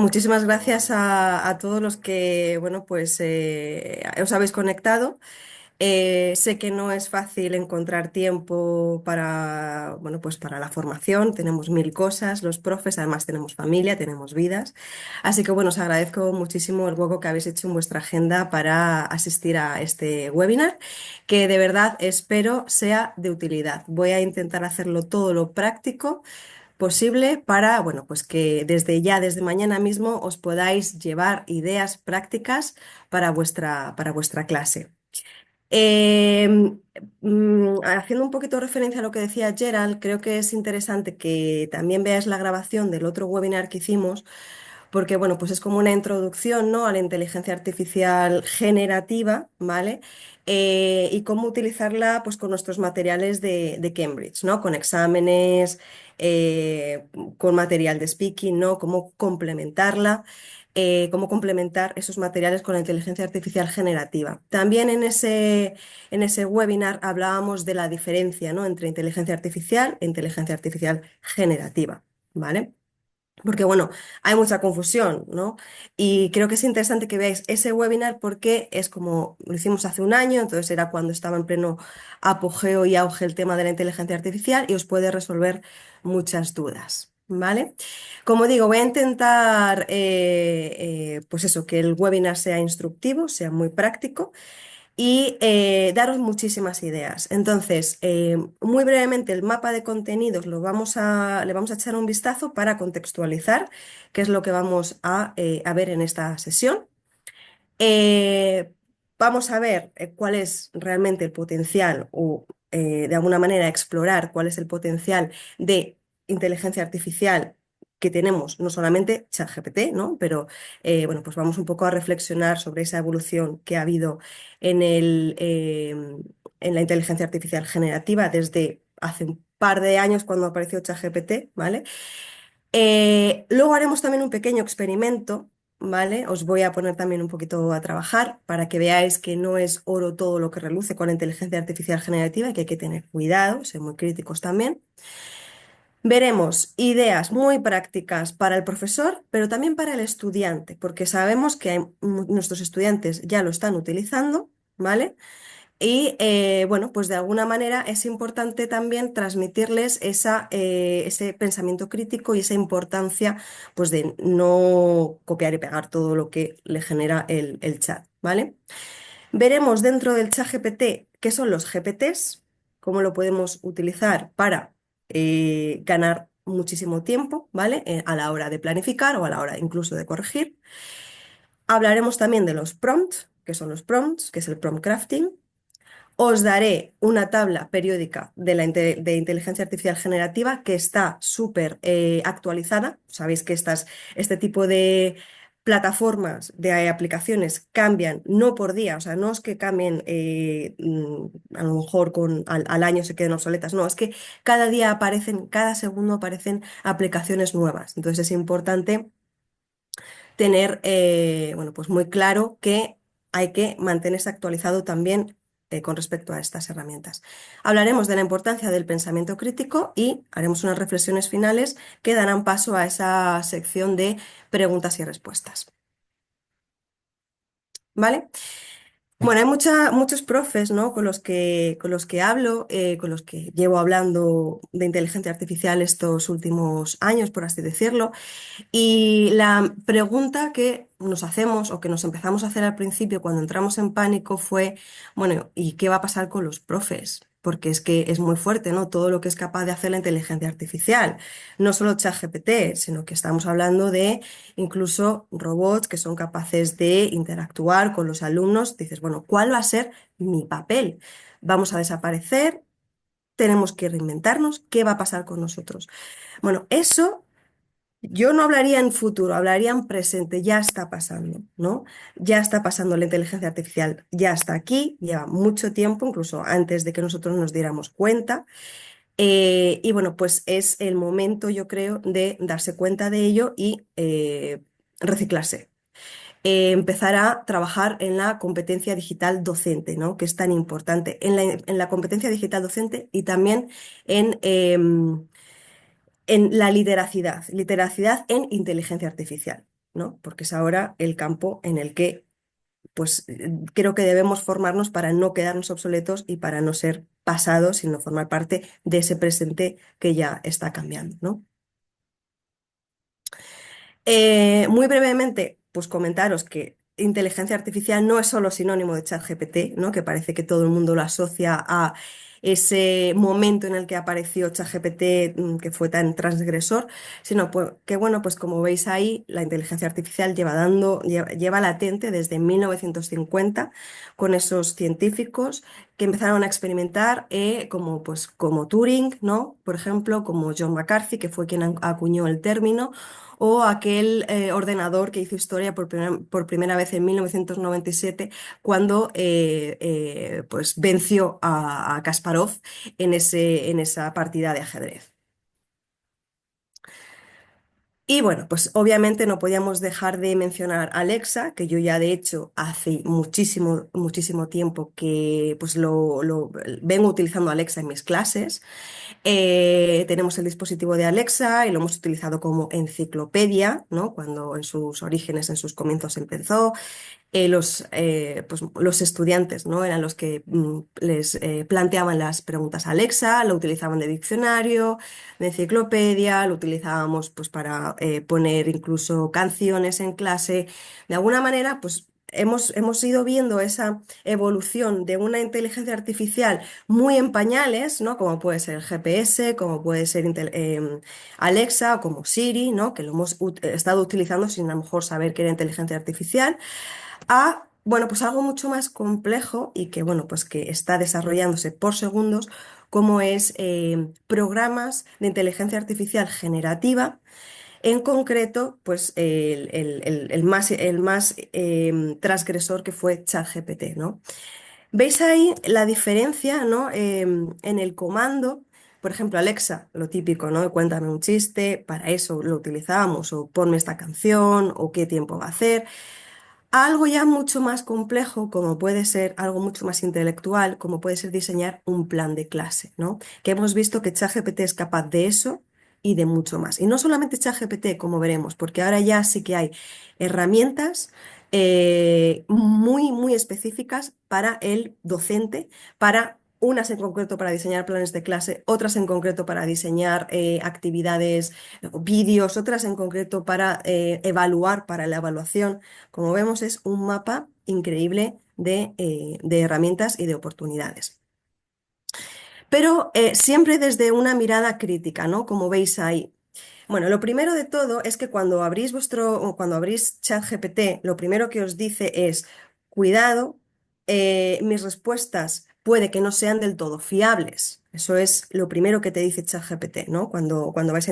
Muchísimas gracias a todos los que, bueno, pues os habéis conectado. Sé que no es fácil encontrar tiempo para, bueno, pues para la formación. Tenemos mil cosas, los profes, además tenemos familia, tenemos vidas. Así que, bueno, os agradezco muchísimo el hueco que habéis hecho en vuestra agenda para asistir a este webinar, que de verdad espero sea de utilidad. Voy a intentar hacerlo todo lo práctico posible para, bueno, pues que desde ya, desde mañana mismo, os podáis llevar ideas prácticas para vuestra clase. Eh, Haciendo un poquito referencia a lo que decía Gerald, creo que es interesante que también veáis la grabación del otro webinar que hicimos, porque bueno, pues es como una introducción, ¿no?, a la inteligencia artificial generativa, ¿vale? Y cómo utilizarla pues con nuestros materiales de Cambridge, ¿no? Con exámenes, eh, con material de speaking, ¿no? Cómo complementarla. Cómo complementar esos materiales con la inteligencia artificial generativa. También en ese webinar hablábamos de la diferencia, ¿no?, entre inteligencia artificial e inteligencia artificial generativa, ¿vale? Porque bueno, hay mucha confusión, ¿no? Y creo que es interesante que veáis ese webinar porque es como lo hicimos hace un año, entonces era cuando estaba en pleno apogeo y auge el tema de la inteligencia artificial y os puede resolver muchas dudas, ¿vale? Como digo, voy a intentar, pues eso, que el webinar sea instructivo, sea muy práctico y daros muchísimas ideas. Entonces, muy brevemente, el mapa de contenidos le vamos a echar un vistazo para contextualizar qué es lo que vamos a ver en esta sesión. Eh, Vamos a ver cuál es realmente el potencial o, de alguna manera, explorar cuál es el potencial de inteligencia artificial que tenemos, no solamente ChatGPT, ¿no? Pero bueno, pues vamos un poco a reflexionar sobre esa evolución que ha habido en en la inteligencia artificial generativa desde hace un par de años cuando apareció ChatGPT, ¿vale? Luego haremos también un pequeño experimento, ¿vale? Os voy a poner también un poquito a trabajar para que veáis que no es oro todo lo que reluce con la inteligencia artificial generativa y que hay que tener cuidado, ser muy críticos también. Veremos ideas muy prácticas para el profesor, pero también para el estudiante, porque sabemos que nuestros estudiantes ya lo están utilizando, ¿vale? Y bueno, pues de alguna manera es importante también transmitirles ese pensamiento crítico y esa importancia pues de no copiar y pegar todo lo que le genera el chat, ¿vale? Veremos dentro del chat GPT qué son los GPTs, cómo lo podemos utilizar para ganar muchísimo tiempo, ¿vale? A la hora de planificar o a la hora incluso de corregir. Hablaremos también de los prompts, que son los prompts, que es el prompt crafting. Os daré una tabla periódica de inteligencia artificial generativa que está súper actualizada. Sabéis que este tipo de plataformas, de aplicaciones cambian no por día, o sea, no es que cambien a lo mejor al año se queden obsoletas, no, es que cada día aparecen, cada segundo aparecen aplicaciones nuevas. Entonces es importante tener bueno, pues muy claro que hay que mantenerse actualizado también con respecto a estas herramientas. Hablaremos de la importancia del pensamiento crítico y haremos unas reflexiones finales que darán paso a esa sección de preguntas y respuestas. ¿Vale? Bueno, hay muchos profes, ¿no?, con los que hablo, con los que llevo hablando de inteligencia artificial estos últimos años, por así decirlo. Y la pregunta que nos hacemos o que nos empezamos a hacer al principio cuando entramos en pánico fue, bueno, ¿y qué va a pasar con los profes? Porque es que es muy fuerte, ¿no? Todo lo que es capaz de hacer la inteligencia artificial. No solo ChatGPT, sino que estamos hablando de incluso robots que son capaces de interactuar con los alumnos. Dices, bueno, ¿cuál va a ser mi papel? ¿Vamos a desaparecer? ¿Tenemos que reinventarnos? ¿Qué va a pasar con nosotros? Bueno, eso yo no hablaría en futuro, hablaría en presente, ya está pasando, ¿no? Ya está pasando la inteligencia artificial, ya está aquí, lleva mucho tiempo, incluso antes de que nosotros nos diéramos cuenta. Y bueno, pues es el momento, yo creo, de darse cuenta de ello y reciclarse. Empezar a trabajar en la competencia digital docente, ¿no?, que es tan importante, en la competencia digital docente y también en la literacidad en inteligencia artificial. ¿no? Porque es ahora el campo en el que pues creo que debemos formarnos para no quedarnos obsoletos y para no ser pasados, sino formar parte de ese presente que ya está cambiando, ¿no? Muy brevemente, pues comentaros que inteligencia artificial no es solo sinónimo de ChatGPT, ¿no? Que parece que todo el mundo lo asocia a ese momento en el que apareció ChatGPT, que fue tan transgresor, sino que bueno, pues como veis ahí, la inteligencia artificial lleva latente desde 1950 con esos científicos que empezaron a experimentar, como Turing, ¿no? Por ejemplo, como John McCarthy, que fue quien acuñó el término, o aquel ordenador que hizo historia por primera vez en 1997 cuando pues venció a Kasparov en esa partida de ajedrez. Y bueno, pues obviamente no podíamos dejar de mencionar a Alexa, que yo ya de hecho hace muchísimo, muchísimo tiempo que pues lo vengo utilizando Alexa en mis clases. Tenemos el dispositivo de Alexa y lo hemos utilizado como enciclopedia, ¿no? Cuando en sus orígenes, en sus comienzos empezó. Pues, los estudiantes, ¿no? Eran los que les planteaban las preguntas a Alexa, lo utilizaban de diccionario, de enciclopedia, lo utilizábamos pues, para poner incluso canciones en clase. De alguna manera, pues hemos ido viendo esa evolución de una inteligencia artificial muy en pañales, ¿no? Como puede ser el GPS, como puede ser Alexa o como Siri, ¿no? Que lo hemos estado utilizando sin a lo mejor saber que era inteligencia artificial a, bueno, pues algo mucho más complejo y que, bueno, pues que está desarrollándose por segundos, como es programas de inteligencia artificial generativa, en concreto, pues el más transgresor que fue ChatGPT, ¿no? ¿Veis ahí la diferencia, ¿no? En el comando? Por ejemplo, Alexa, lo típico, ¿no? Cuéntame un chiste, para eso lo utilizábamos, o ponme esta canción, o qué tiempo va a hacer. Algo ya mucho más complejo, como puede ser algo mucho más intelectual, como puede ser diseñar un plan de clase, ¿no? Que hemos visto que ChatGPT es capaz de eso y de mucho más. Y no solamente ChatGPT, como veremos, porque ahora ya sí que hay herramientas muy, muy específicas para el docente, para unas en concreto para diseñar planes de clase, otras en concreto para diseñar actividades, vídeos, otras en concreto para evaluar, para la evaluación. Como vemos, es un mapa increíble de herramientas y de oportunidades. Pero siempre desde una mirada crítica, ¿no? Como veis ahí. Bueno, lo primero de todo es que cuando abrís ChatGPT, lo primero que os dice es, cuidado, mis respuestas puede que no sean del todo fiables. Eso es lo primero que te dice ChatGPT, ¿no? Cuando vas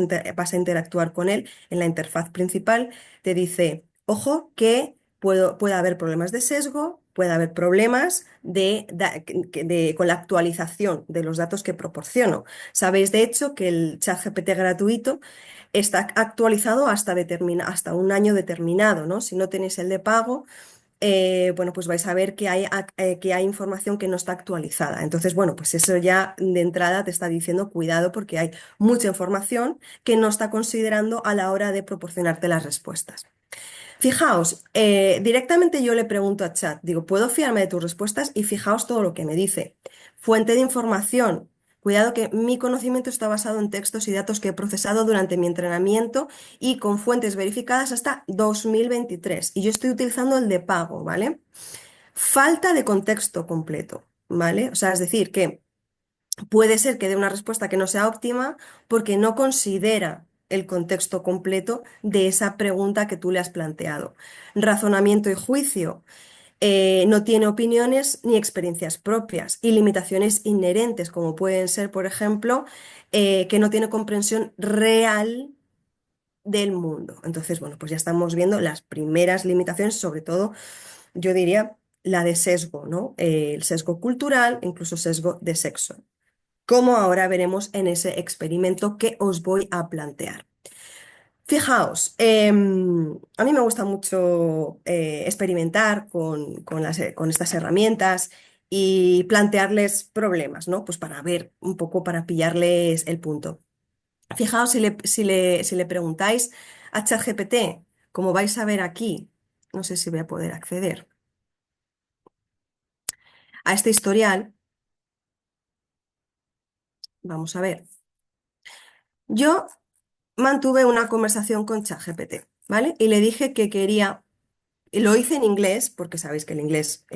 a interactuar con él en la interfaz principal, te dice, ojo, que puede haber problemas de sesgo, puede haber problemas con la actualización de los datos que proporciono. Sabéis, de hecho, que el ChatGPT gratuito está actualizado hasta un año determinado, ¿no? Si no tenéis el de pago, bueno, pues vais a ver que hay información que no está actualizada. Entonces, bueno, pues eso ya de entrada te está diciendo cuidado porque hay mucha información que no está considerando a la hora de proporcionarte las respuestas. Fijaos, directamente yo le pregunto a Chat, digo, ¿puedo fiarme de tus respuestas? Y fijaos todo lo que me dice. Fuente de información. Cuidado que mi conocimiento está basado en textos y datos que he procesado durante mi entrenamiento y con fuentes verificadas hasta 2023. Y yo estoy utilizando el de pago, ¿vale? Falta de contexto completo, ¿vale? O sea, es decir, que puede ser que dé una respuesta que no sea óptima porque no considera el contexto completo de esa pregunta que tú le has planteado. Razonamiento y juicio. No tiene opiniones ni experiencias propias y limitaciones inherentes, como pueden ser, por ejemplo, que no tiene comprensión real del mundo. Entonces, bueno, pues ya estamos viendo las primeras limitaciones, sobre todo, yo diría, la de sesgo, ¿no? El sesgo cultural, incluso sesgo de sexo, como ahora veremos en ese experimento que os voy a plantear. Fijaos, a mí me gusta mucho experimentar con estas herramientas y plantearles problemas, ¿no? Pues para ver un poco, para pillarles el punto. Fijaos si le preguntáis a ChatGPT como vais a ver aquí, no sé si voy a poder acceder a este historial, vamos a ver. Yo mantuve una conversación con ChatGPT, ¿vale? Y le dije que quería, y lo hice en inglés, porque sabéis que el inglés,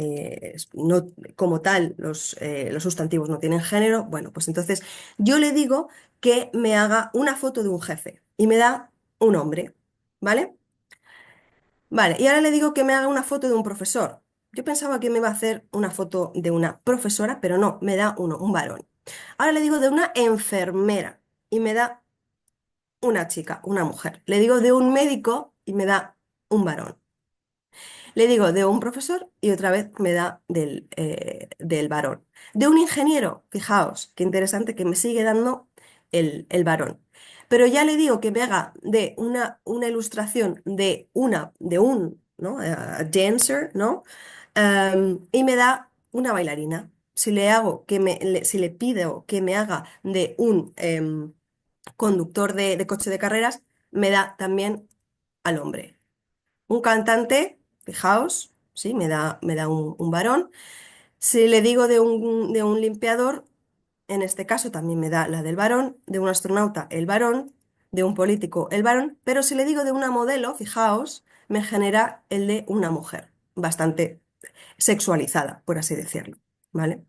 no, como tal, los sustantivos no tienen género. Bueno, pues entonces yo le digo que me haga una foto de un jefe y me da un hombre, ¿vale? Vale, y ahora le digo que me haga una foto de un profesor. Yo pensaba que me iba a hacer una foto de una profesora, pero no, me da uno, un varón. Ahora le digo de una enfermera y me da una chica, una mujer. Le digo de un médico y me da un varón. Le digo de un profesor y otra vez me da del varón. De un ingeniero, fijaos, qué interesante que me sigue dando el varón. Pero ya le digo que me haga de una ilustración de un, ¿no? Dancer, ¿no? Y me da una bailarina. Si le hago si le pido que me haga de un conductor de coche de carreras, me da también al hombre. Un cantante, fijaos, sí, me da un varón. Si le digo de un limpiador, en este caso también me da la del varón, de un astronauta el varón, de un político el varón, pero si le digo de una modelo, fijaos, me genera el de una mujer, bastante sexualizada, por así decirlo, ¿vale?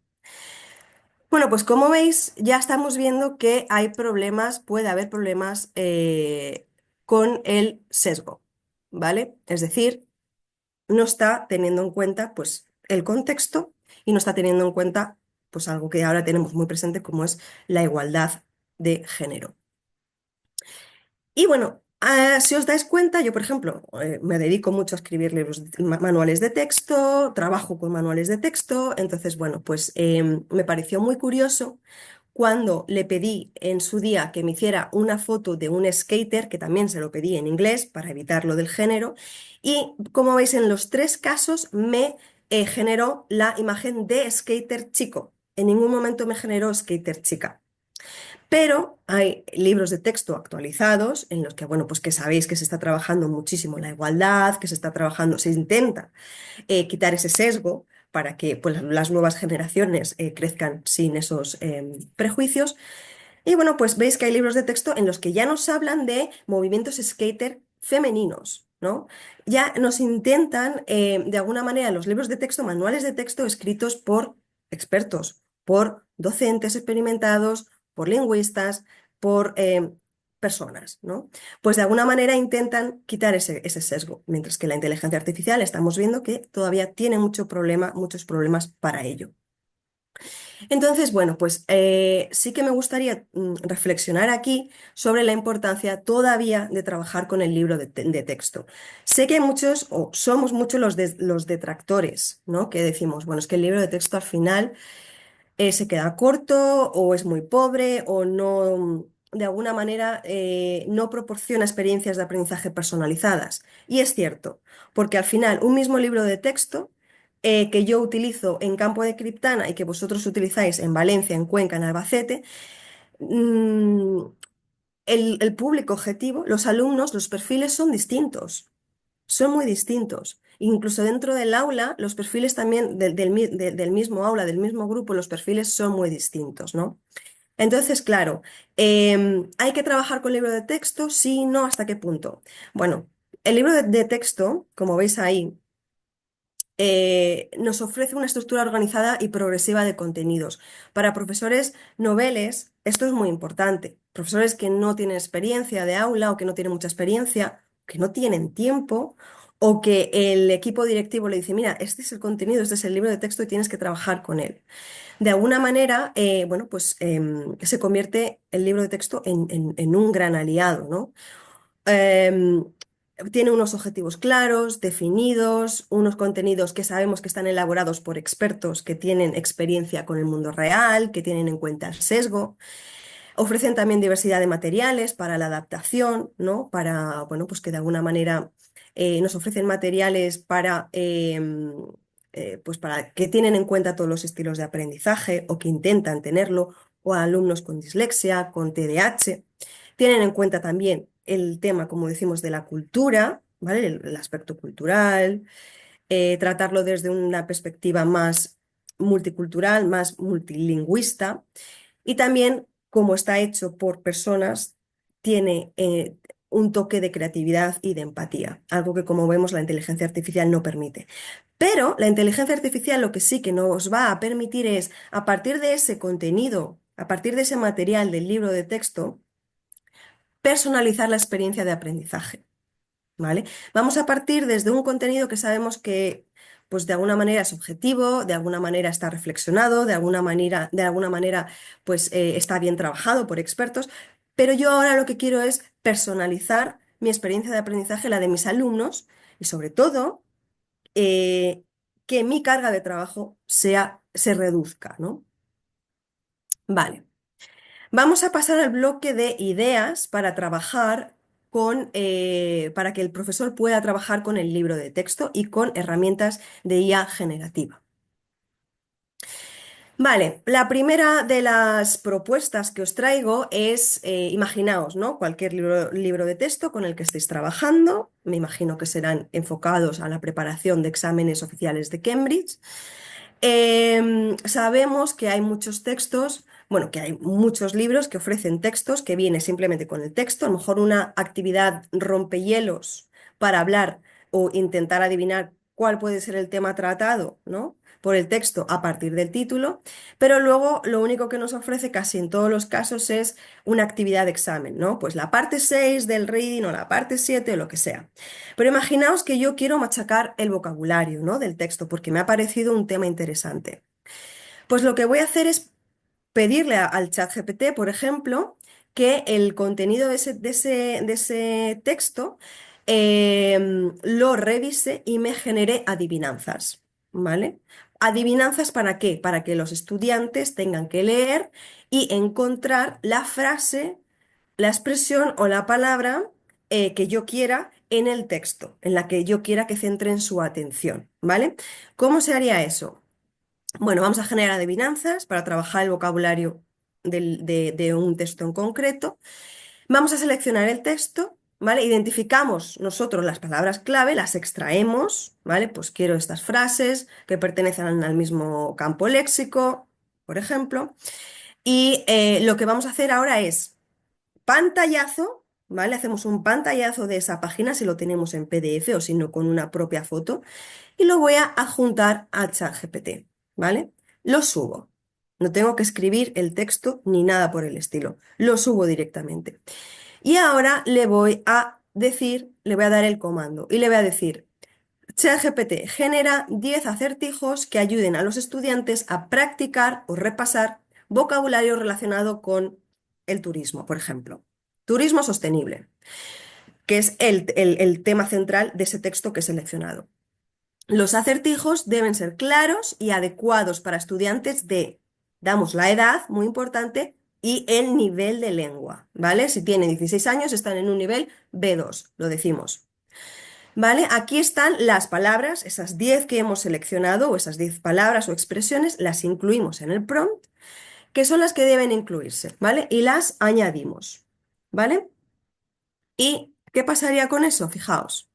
Bueno, pues como veis, ya estamos viendo que hay problemas, puede haber problemas con el sesgo, ¿vale? Es decir, no está teniendo en cuenta pues el contexto y no está teniendo en cuenta pues algo que ahora tenemos muy presente como es la igualdad de género. Y bueno, si os dais cuenta, yo por ejemplo me dedico mucho a escribir libros, manuales de texto, trabajo con manuales de texto, entonces bueno, pues me pareció muy curioso cuando le pedí en su día que me hiciera una foto de un skater, que también se lo pedí en inglés para evitar lo del género, y como veis en los tres casos me generó la imagen de skater chico. En ningún momento me generó skater chica. Pero hay libros de texto actualizados en los que, bueno, pues que sabéis que se está trabajando muchísimo la igualdad, que se está trabajando, se intenta quitar ese sesgo para que pues, las nuevas generaciones crezcan sin esos prejuicios. Y bueno, pues veis que hay libros de texto en los que ya nos hablan de movimientos skater femeninos, ¿no? Ya nos intentan, de alguna manera, los libros de texto, manuales de texto escritos por expertos, por docentes experimentados, por lingüistas, por personas, ¿no? Pues de alguna manera intentan quitar ese sesgo, mientras que la inteligencia artificial estamos viendo que todavía tiene muchos problemas para ello. Entonces, bueno, pues sí que me gustaría reflexionar aquí sobre la importancia todavía de trabajar con el libro de texto. Sé que hay muchos, o somos muchos los detractores, ¿no? Que decimos, bueno, es que el libro de texto al final se queda corto o es muy pobre o no, de alguna manera, no proporciona experiencias de aprendizaje personalizadas. Y es cierto, porque al final un mismo libro de texto que yo utilizo en Campo de Criptana y que vosotros utilizáis en Valencia, en Cuenca, en Albacete, mm, el público objetivo, los alumnos, los perfiles son distintos, son muy distintos. Incluso dentro del aula, los perfiles también del mismo aula, del mismo grupo, los perfiles son muy distintos, ¿no? Entonces, claro, ¿hay que trabajar con libro de texto? Sí, no, ¿hasta qué punto? Bueno, el libro de texto, como veis ahí, nos ofrece una estructura organizada y progresiva de contenidos. Para profesores noveles, esto es muy importante. Profesores que no tienen experiencia de aula o que no tienen mucha experiencia, que no tienen tiempo, o que el equipo directivo le dice, mira, este es el contenido, este es el libro de texto y tienes que trabajar con él. De alguna manera, bueno, pues se convierte el libro de texto en un gran aliado, ¿no? Em, Tiene unos objetivos claros, definidos, unos contenidos que sabemos que están elaborados por expertos que tienen experiencia con el mundo real, que tienen en cuenta el sesgo. Ofrecen también diversidad de materiales para la adaptación, ¿no? Para, bueno, pues que de alguna manera nos ofrecen materiales pues para que tienen en cuenta todos los estilos de aprendizaje o que intentan tenerlo, o a alumnos con dislexia, con TDAH. Tienen en cuenta también el tema, como decimos, de la cultura, ¿vale? El aspecto cultural, tratarlo desde una perspectiva más multicultural, más multilingüista. Y también, como está hecho por personas, tiene un toque de creatividad y de empatía, algo que, como vemos, la inteligencia artificial no permite. Pero la inteligencia artificial lo que sí que nos va a permitir es, a partir de ese contenido, a partir de ese material del libro de texto, personalizar la experiencia de aprendizaje. ¿Vale? Vamos a partir desde un contenido que sabemos que, pues de alguna manera es objetivo, de alguna manera está reflexionado, de alguna manera, pues está bien trabajado por expertos, pero yo ahora lo que quiero es personalizar mi experiencia de aprendizaje, la de mis alumnos, y sobre todo eh, que mi carga de trabajo se reduzca, ¿no? Vale. Vamos a pasar al bloque de ideas para trabajar para que el profesor pueda trabajar con el libro de texto y con herramientas de IA generativa. Vale, la primera de las propuestas que os traigo es, imaginaos, ¿no? Cualquier libro de texto con el que estéis trabajando, me imagino que serán enfocados a la preparación de exámenes oficiales de Cambridge. Sabemos que hay muchos textos, bueno, que hay muchos libros que ofrecen textos que viene simplemente con el texto, a lo mejor una actividad rompehielos para hablar o intentar adivinar cuál puede ser el tema tratado, ¿no? Por el texto a partir del título, pero luego lo único que nos ofrece casi en todos los casos es una actividad de examen, ¿no? Pues la parte 6 del reading o la parte 7 o lo que sea. Pero imaginaos que yo quiero machacar el vocabulario, ¿no? Del texto porque me ha parecido un tema interesante. Pues lo que voy a hacer es pedirle al chat GPT, por ejemplo, que el contenido de ese texto lo revise y me genere adivinanzas, ¿vale? ¿Adivinanzas para qué? Para que los estudiantes tengan que leer y encontrar la frase, la expresión o la palabra que yo quiera en el texto, en la que yo quiera que centren su atención, ¿vale? ¿Cómo se haría eso? Bueno, vamos a generar adivinanzas para trabajar el vocabulario de un texto en concreto. Vamos a seleccionar el texto, ¿vale? Identificamos nosotros las palabras clave, las extraemos, ¿vale? Pues quiero estas frases que pertenecen al mismo campo léxico, por ejemplo. Y lo que vamos a hacer ahora es pantallazo, ¿vale? Hacemos un pantallazo de esa página si lo tenemos en PDF o si no con una propia foto y lo voy a adjuntar a ChatGPT, ¿vale? Lo subo. No tengo que escribir el texto ni nada por el estilo. Lo subo directamente. Y ahora le voy a decir, le voy a dar el comando y le voy a decir, ChatGPT genera 10 acertijos que ayuden a los estudiantes a practicar o repasar vocabulario relacionado con el turismo, por ejemplo. Turismo sostenible, que es el tema central de ese texto que he seleccionado. Los acertijos deben ser claros y adecuados para estudiantes damos la edad, muy importante, y el nivel de lengua, ¿vale? Si tienen 16 años, están en un nivel B2, lo decimos. ¿Vale? Aquí están las palabras, esas 10 que hemos seleccionado, o esas 10 palabras o expresiones, las incluimos en el prompt, que son las que deben incluirse, ¿vale? Y las añadimos, ¿vale? ¿Y qué pasaría con eso? Fijaos.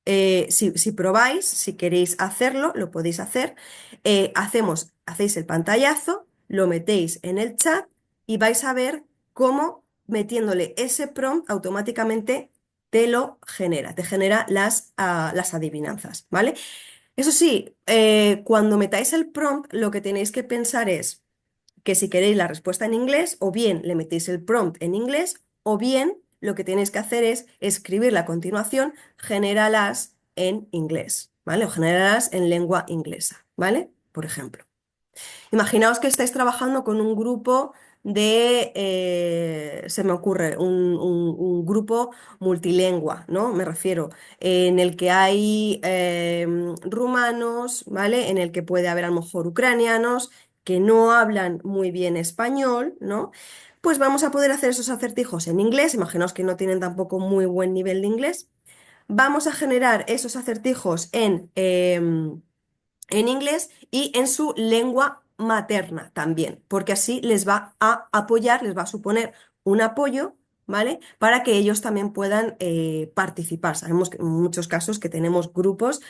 Si probáis, si queréis hacerlo, lo podéis hacer. Hacéis el pantallazo, lo metéis en el chat y vais a ver cómo metiéndole ese prompt automáticamente te genera las adivinanzas, ¿vale? Eso sí, cuando metáis el prompt, lo que tenéis que pensar es que si queréis la respuesta en inglés, o bien le metéis el prompt en inglés, o bien lo que tenéis que hacer es escribirla a continuación, genéralas en inglés, ¿vale? O genéralas en lengua inglesa, ¿vale? Por ejemplo. Imaginaos que estáis trabajando con un grupo se me ocurre, un grupo multilingüe, ¿no? Me refiero, en el que hay rumanos, ¿vale? En el que puede haber a lo mejor ucranianos que no hablan muy bien español, ¿no? Pues vamos a poder hacer esos acertijos en inglés, imaginaos que no tienen tampoco muy buen nivel de inglés. Vamos a generar esos acertijos en inglés y en su lengua materna también, porque así les va a apoyar, les va a suponer un apoyo ¿vale? Para que ellos también puedan participar. Sabemos que en muchos casos que tenemos grupos.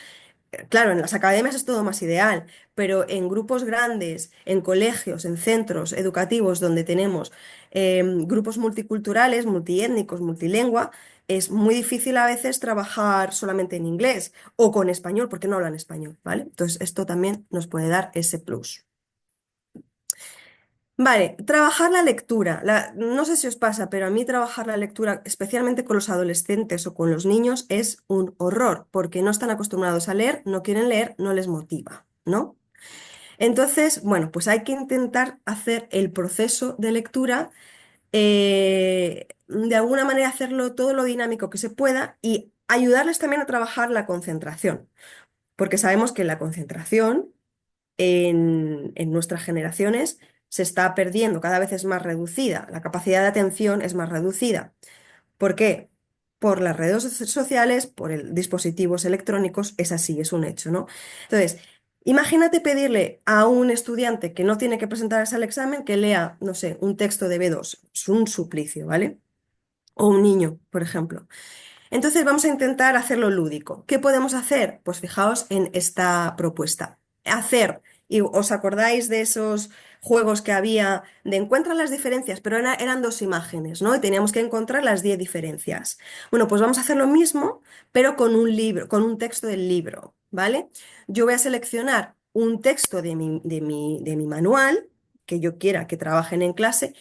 Claro, en las academias es todo más ideal, pero en grupos grandes, en colegios, en centros educativos donde tenemos grupos multiculturales, multiétnicos, multilingüe, es muy difícil a veces trabajar solamente en inglés o con español, porque no hablan español, ¿vale? Entonces, esto también nos puede dar ese plus. Vale, trabajar la lectura. No sé si os pasa, pero a mí trabajar la lectura, especialmente con los adolescentes o con los niños, es un horror, porque no están acostumbrados a leer, no quieren leer, no les motiva, ¿no? Entonces, bueno, pues hay que intentar hacer el proceso de lectura, de alguna manera hacerlo todo lo dinámico que se pueda y ayudarles también a trabajar la concentración, porque sabemos que la concentración en nuestras generaciones se está perdiendo, cada vez es más reducida, la capacidad de atención es más reducida. ¿Por qué? Por las redes sociales, por dispositivos electrónicos, es así, es un hecho, ¿no? Entonces, imagínate pedirle a un estudiante que no tiene que presentarse al examen que lea, no sé, un texto de B2, es un suplicio, ¿vale? O un niño, por ejemplo. Entonces vamos a intentar hacerlo lúdico. ¿Qué podemos hacer? Pues fijaos en esta propuesta. Hacer, y os acordáis de esos juegos que había de encuentra las diferencias, pero eran dos imágenes, ¿no? Y teníamos que encontrar las 10 diferencias. Bueno, pues vamos a hacer lo mismo, pero con un libro, con un texto del libro, ¿vale? Yo voy a seleccionar un texto de mi manual que yo quiera que trabajen en clase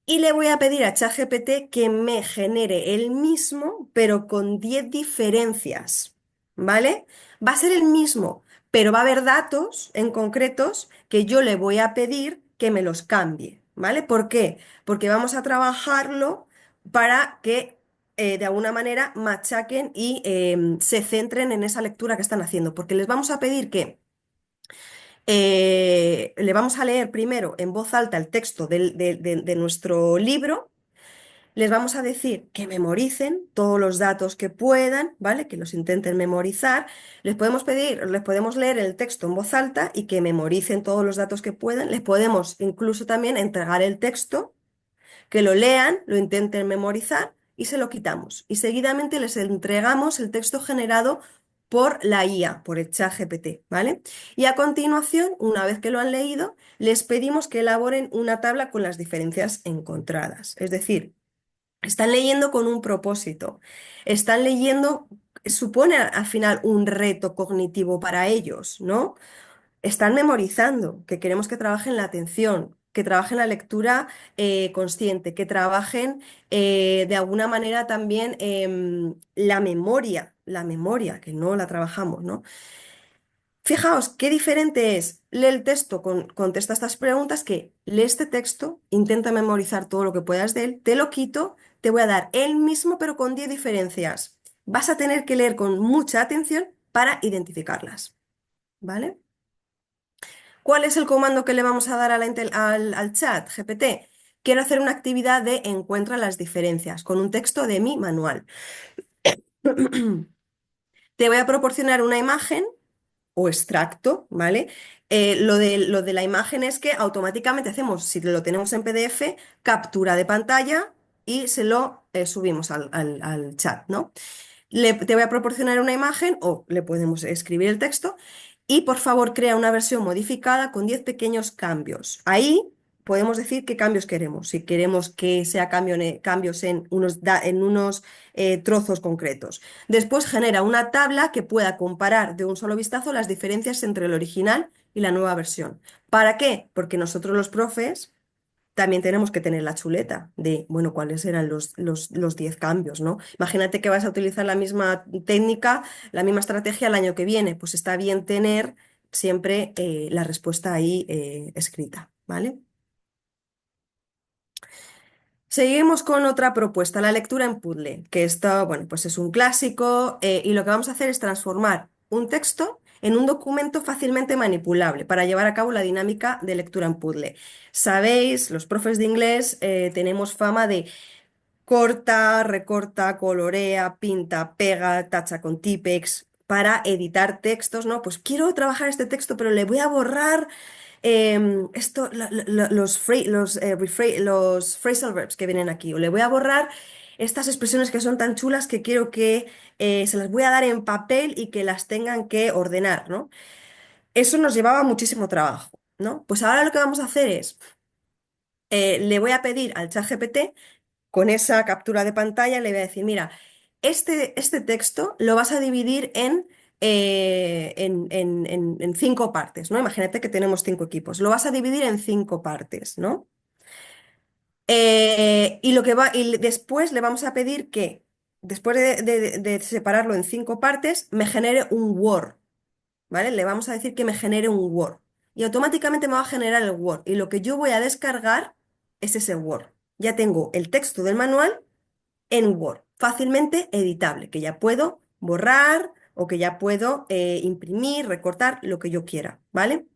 y le voy a pedir a ChatGPT que me genere el mismo, pero con 10 diferencias, ¿vale? Va a ser el mismo, pero va a haber datos en concretos que yo le voy a pedir que me los cambie, ¿vale? ¿Por qué? Porque vamos a trabajarlo para que de alguna manera machaquen y se centren en esa lectura que están haciendo, porque les vamos a pedir que le vamos a leer primero en voz alta el texto de nuestro libro, les vamos a decir que memoricen todos los datos que puedan, ¿vale? Que los intenten memorizar. Les podemos pedir, les podemos leer el texto en voz alta y que memoricen todos los datos que puedan. Les podemos incluso también entregar el texto, que lo lean, lo intenten memorizar y se lo quitamos. Y seguidamente les entregamos el texto generado por la IA, por el chat GPT, ¿vale? Y a continuación, una vez que lo han leído, les pedimos que elaboren una tabla con las diferencias encontradas. Es decir, están leyendo con un propósito, están leyendo, supone al final un reto cognitivo para ellos, ¿no? Están memorizando, que queremos que trabajen la atención, que trabajen la lectura consciente, que trabajen de alguna manera también la memoria, que no la trabajamos, ¿no? Fijaos qué diferente es. Lee el texto, contesta estas preguntas, que lee este texto, intenta memorizar todo lo que puedas de él, te lo quito, te voy a dar el mismo pero con 10 diferencias. Vas a tener que leer con mucha atención para identificarlas, ¿vale? ¿Cuál es el comando que le vamos a dar a al chat GPT? Quiero hacer una actividad de encuentra las diferencias con un texto de mi manual. Te voy a proporcionar una imagen o extracto, ¿vale? Lo de la imagen es que automáticamente hacemos, si lo tenemos en PDF, captura de pantalla y se lo subimos al chat, ¿no? Te voy a proporcionar una imagen o le podemos escribir el texto y por favor crea una versión modificada con 10 pequeños cambios. Ahí podemos decir qué cambios queremos. Si queremos que sea cambios en unos trozos concretos. Después genera una tabla que pueda comparar de un solo vistazo las diferencias entre el original y la nueva versión. ¿Para qué? Porque nosotros los profes también tenemos que tener la chuleta de, bueno, cuáles eran los 10 cambios, ¿no? Imagínate que vas a utilizar la misma técnica, la misma estrategia el año que viene, pues está bien tener siempre la respuesta ahí escrita, ¿vale? Seguimos con otra propuesta, la lectura en puzzle, que esto, bueno, pues es un clásico y lo que vamos a hacer es transformar un texto en un documento fácilmente manipulable para llevar a cabo la dinámica de lectura en puzzle. Sabéis, los profes de inglés tenemos fama de corta, recorta, colorea, pinta, pega, tacha con Tipex para editar textos, ¿no? Pues quiero trabajar este texto, pero le voy a borrar. los phrasal verbs que vienen aquí. O le voy a borrar estas expresiones que son tan chulas que quiero que se las voy a dar en papel y que las tengan que ordenar, ¿no? Eso nos llevaba muchísimo trabajo, ¿no? Pues ahora lo que vamos a hacer es, le voy a pedir al ChatGPT con esa captura de pantalla, le voy a decir, mira, este texto lo vas a dividir en cinco partes, ¿no? Imagínate que tenemos cinco equipos, lo vas a dividir en cinco partes, ¿no? Y después le vamos a pedir que, después de separarlo en cinco partes, me genere un Word, ¿vale? Le vamos a decir que me genere un Word. Y automáticamente me va a generar el Word. Y lo que yo voy a descargar es ese Word. Ya tengo el texto del manual en Word, fácilmente editable, que ya puedo borrar o que ya puedo imprimir, recortar, lo que yo quiera, ¿vale?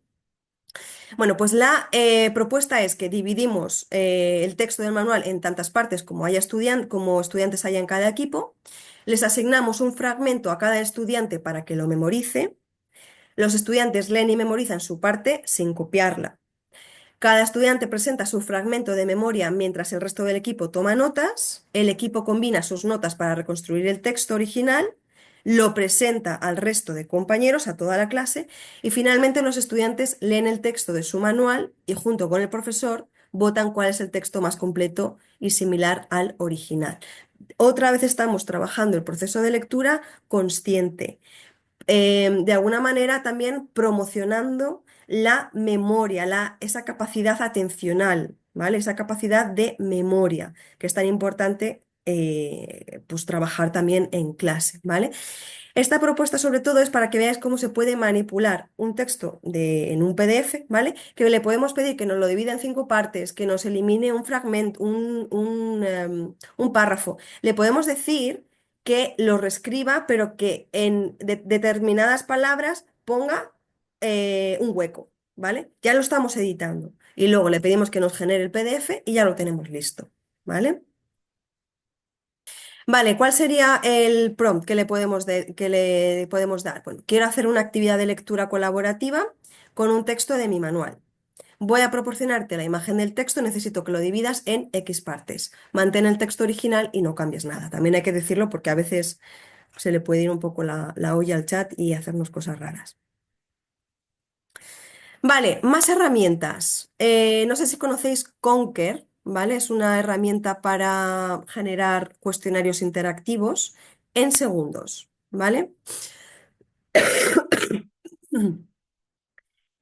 Bueno, pues la propuesta es que dividimos el texto del manual en tantas partes como estudiantes haya en cada equipo, les asignamos un fragmento a cada estudiante para que lo memorice, los estudiantes leen y memorizan su parte sin copiarla. Cada estudiante presenta su fragmento de memoria mientras el resto del equipo toma notas. El equipo combina sus notas para reconstruir el texto original, lo presenta al resto de compañeros, a toda la clase, y finalmente los estudiantes leen el texto de su manual y junto con el profesor votan cuál es el texto más completo y similar al original. Otra vez estamos trabajando el proceso de lectura consciente, de alguna manera también promocionando la memoria, esa capacidad atencional, ¿vale? Esa capacidad de memoria, que es tan importante pues trabajar también en clase, ¿vale? Esta propuesta sobre todo es para que veáis cómo se puede manipular un texto en un PDF, ¿vale? Que le podemos pedir que nos lo divida en cinco partes, que nos elimine un fragmento, un párrafo. Le podemos decir que lo reescriba, pero que en determinadas palabras ponga un hueco, ¿vale? Ya lo estamos editando. Y luego le pedimos que nos genere el PDF y ya lo tenemos listo, ¿vale? Vale, ¿cuál sería el prompt que le podemos dar? Bueno, quiero hacer una actividad de lectura colaborativa con un texto de mi manual. Voy a proporcionarte la imagen del texto, necesito que lo dividas en X partes. Mantén el texto original y no cambies nada. También hay que decirlo porque a veces se le puede ir un poco la olla al chat y hacernos cosas raras. Vale, más herramientas. No sé si conocéis Conker, ¿vale? Es una herramienta para generar cuestionarios interactivos en segundos, ¿vale?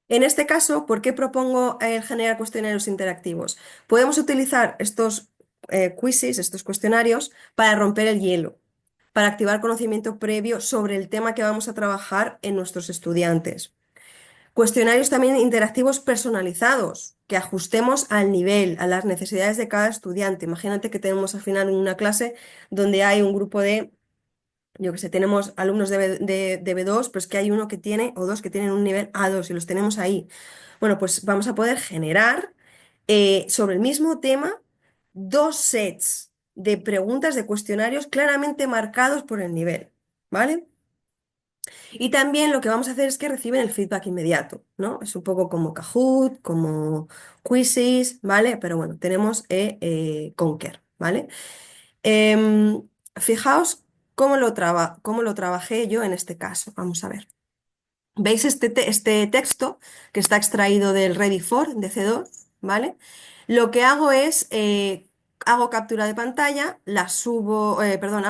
En este caso, ¿por qué propongo el generar cuestionarios interactivos? Podemos utilizar estos quizzes, estos cuestionarios, para romper el hielo, para activar conocimiento previo sobre el tema que vamos a trabajar en nuestros estudiantes. Cuestionarios también interactivos personalizados, que ajustemos al nivel, a las necesidades de cada estudiante. Imagínate que tenemos al final una clase donde hay un grupo de, yo que sé, tenemos alumnos de B2, pero es que hay uno que tiene, o dos que tienen un nivel A2 y los tenemos ahí. Bueno, pues vamos a poder generar sobre el mismo tema dos sets de preguntas, de cuestionarios claramente marcados por el nivel, ¿vale? Y también lo que vamos a hacer es que reciben el feedback inmediato, ¿no? Es un poco como Kahoot, como Quizzes, ¿vale? Pero bueno, tenemos Conker, ¿vale? Fijaos cómo lo trabajé yo en este caso. Vamos a ver. ¿Veis este texto que está extraído del Ready for de C2? ¿Vale? Lo que hago es, hago captura de pantalla, la subo, perdón,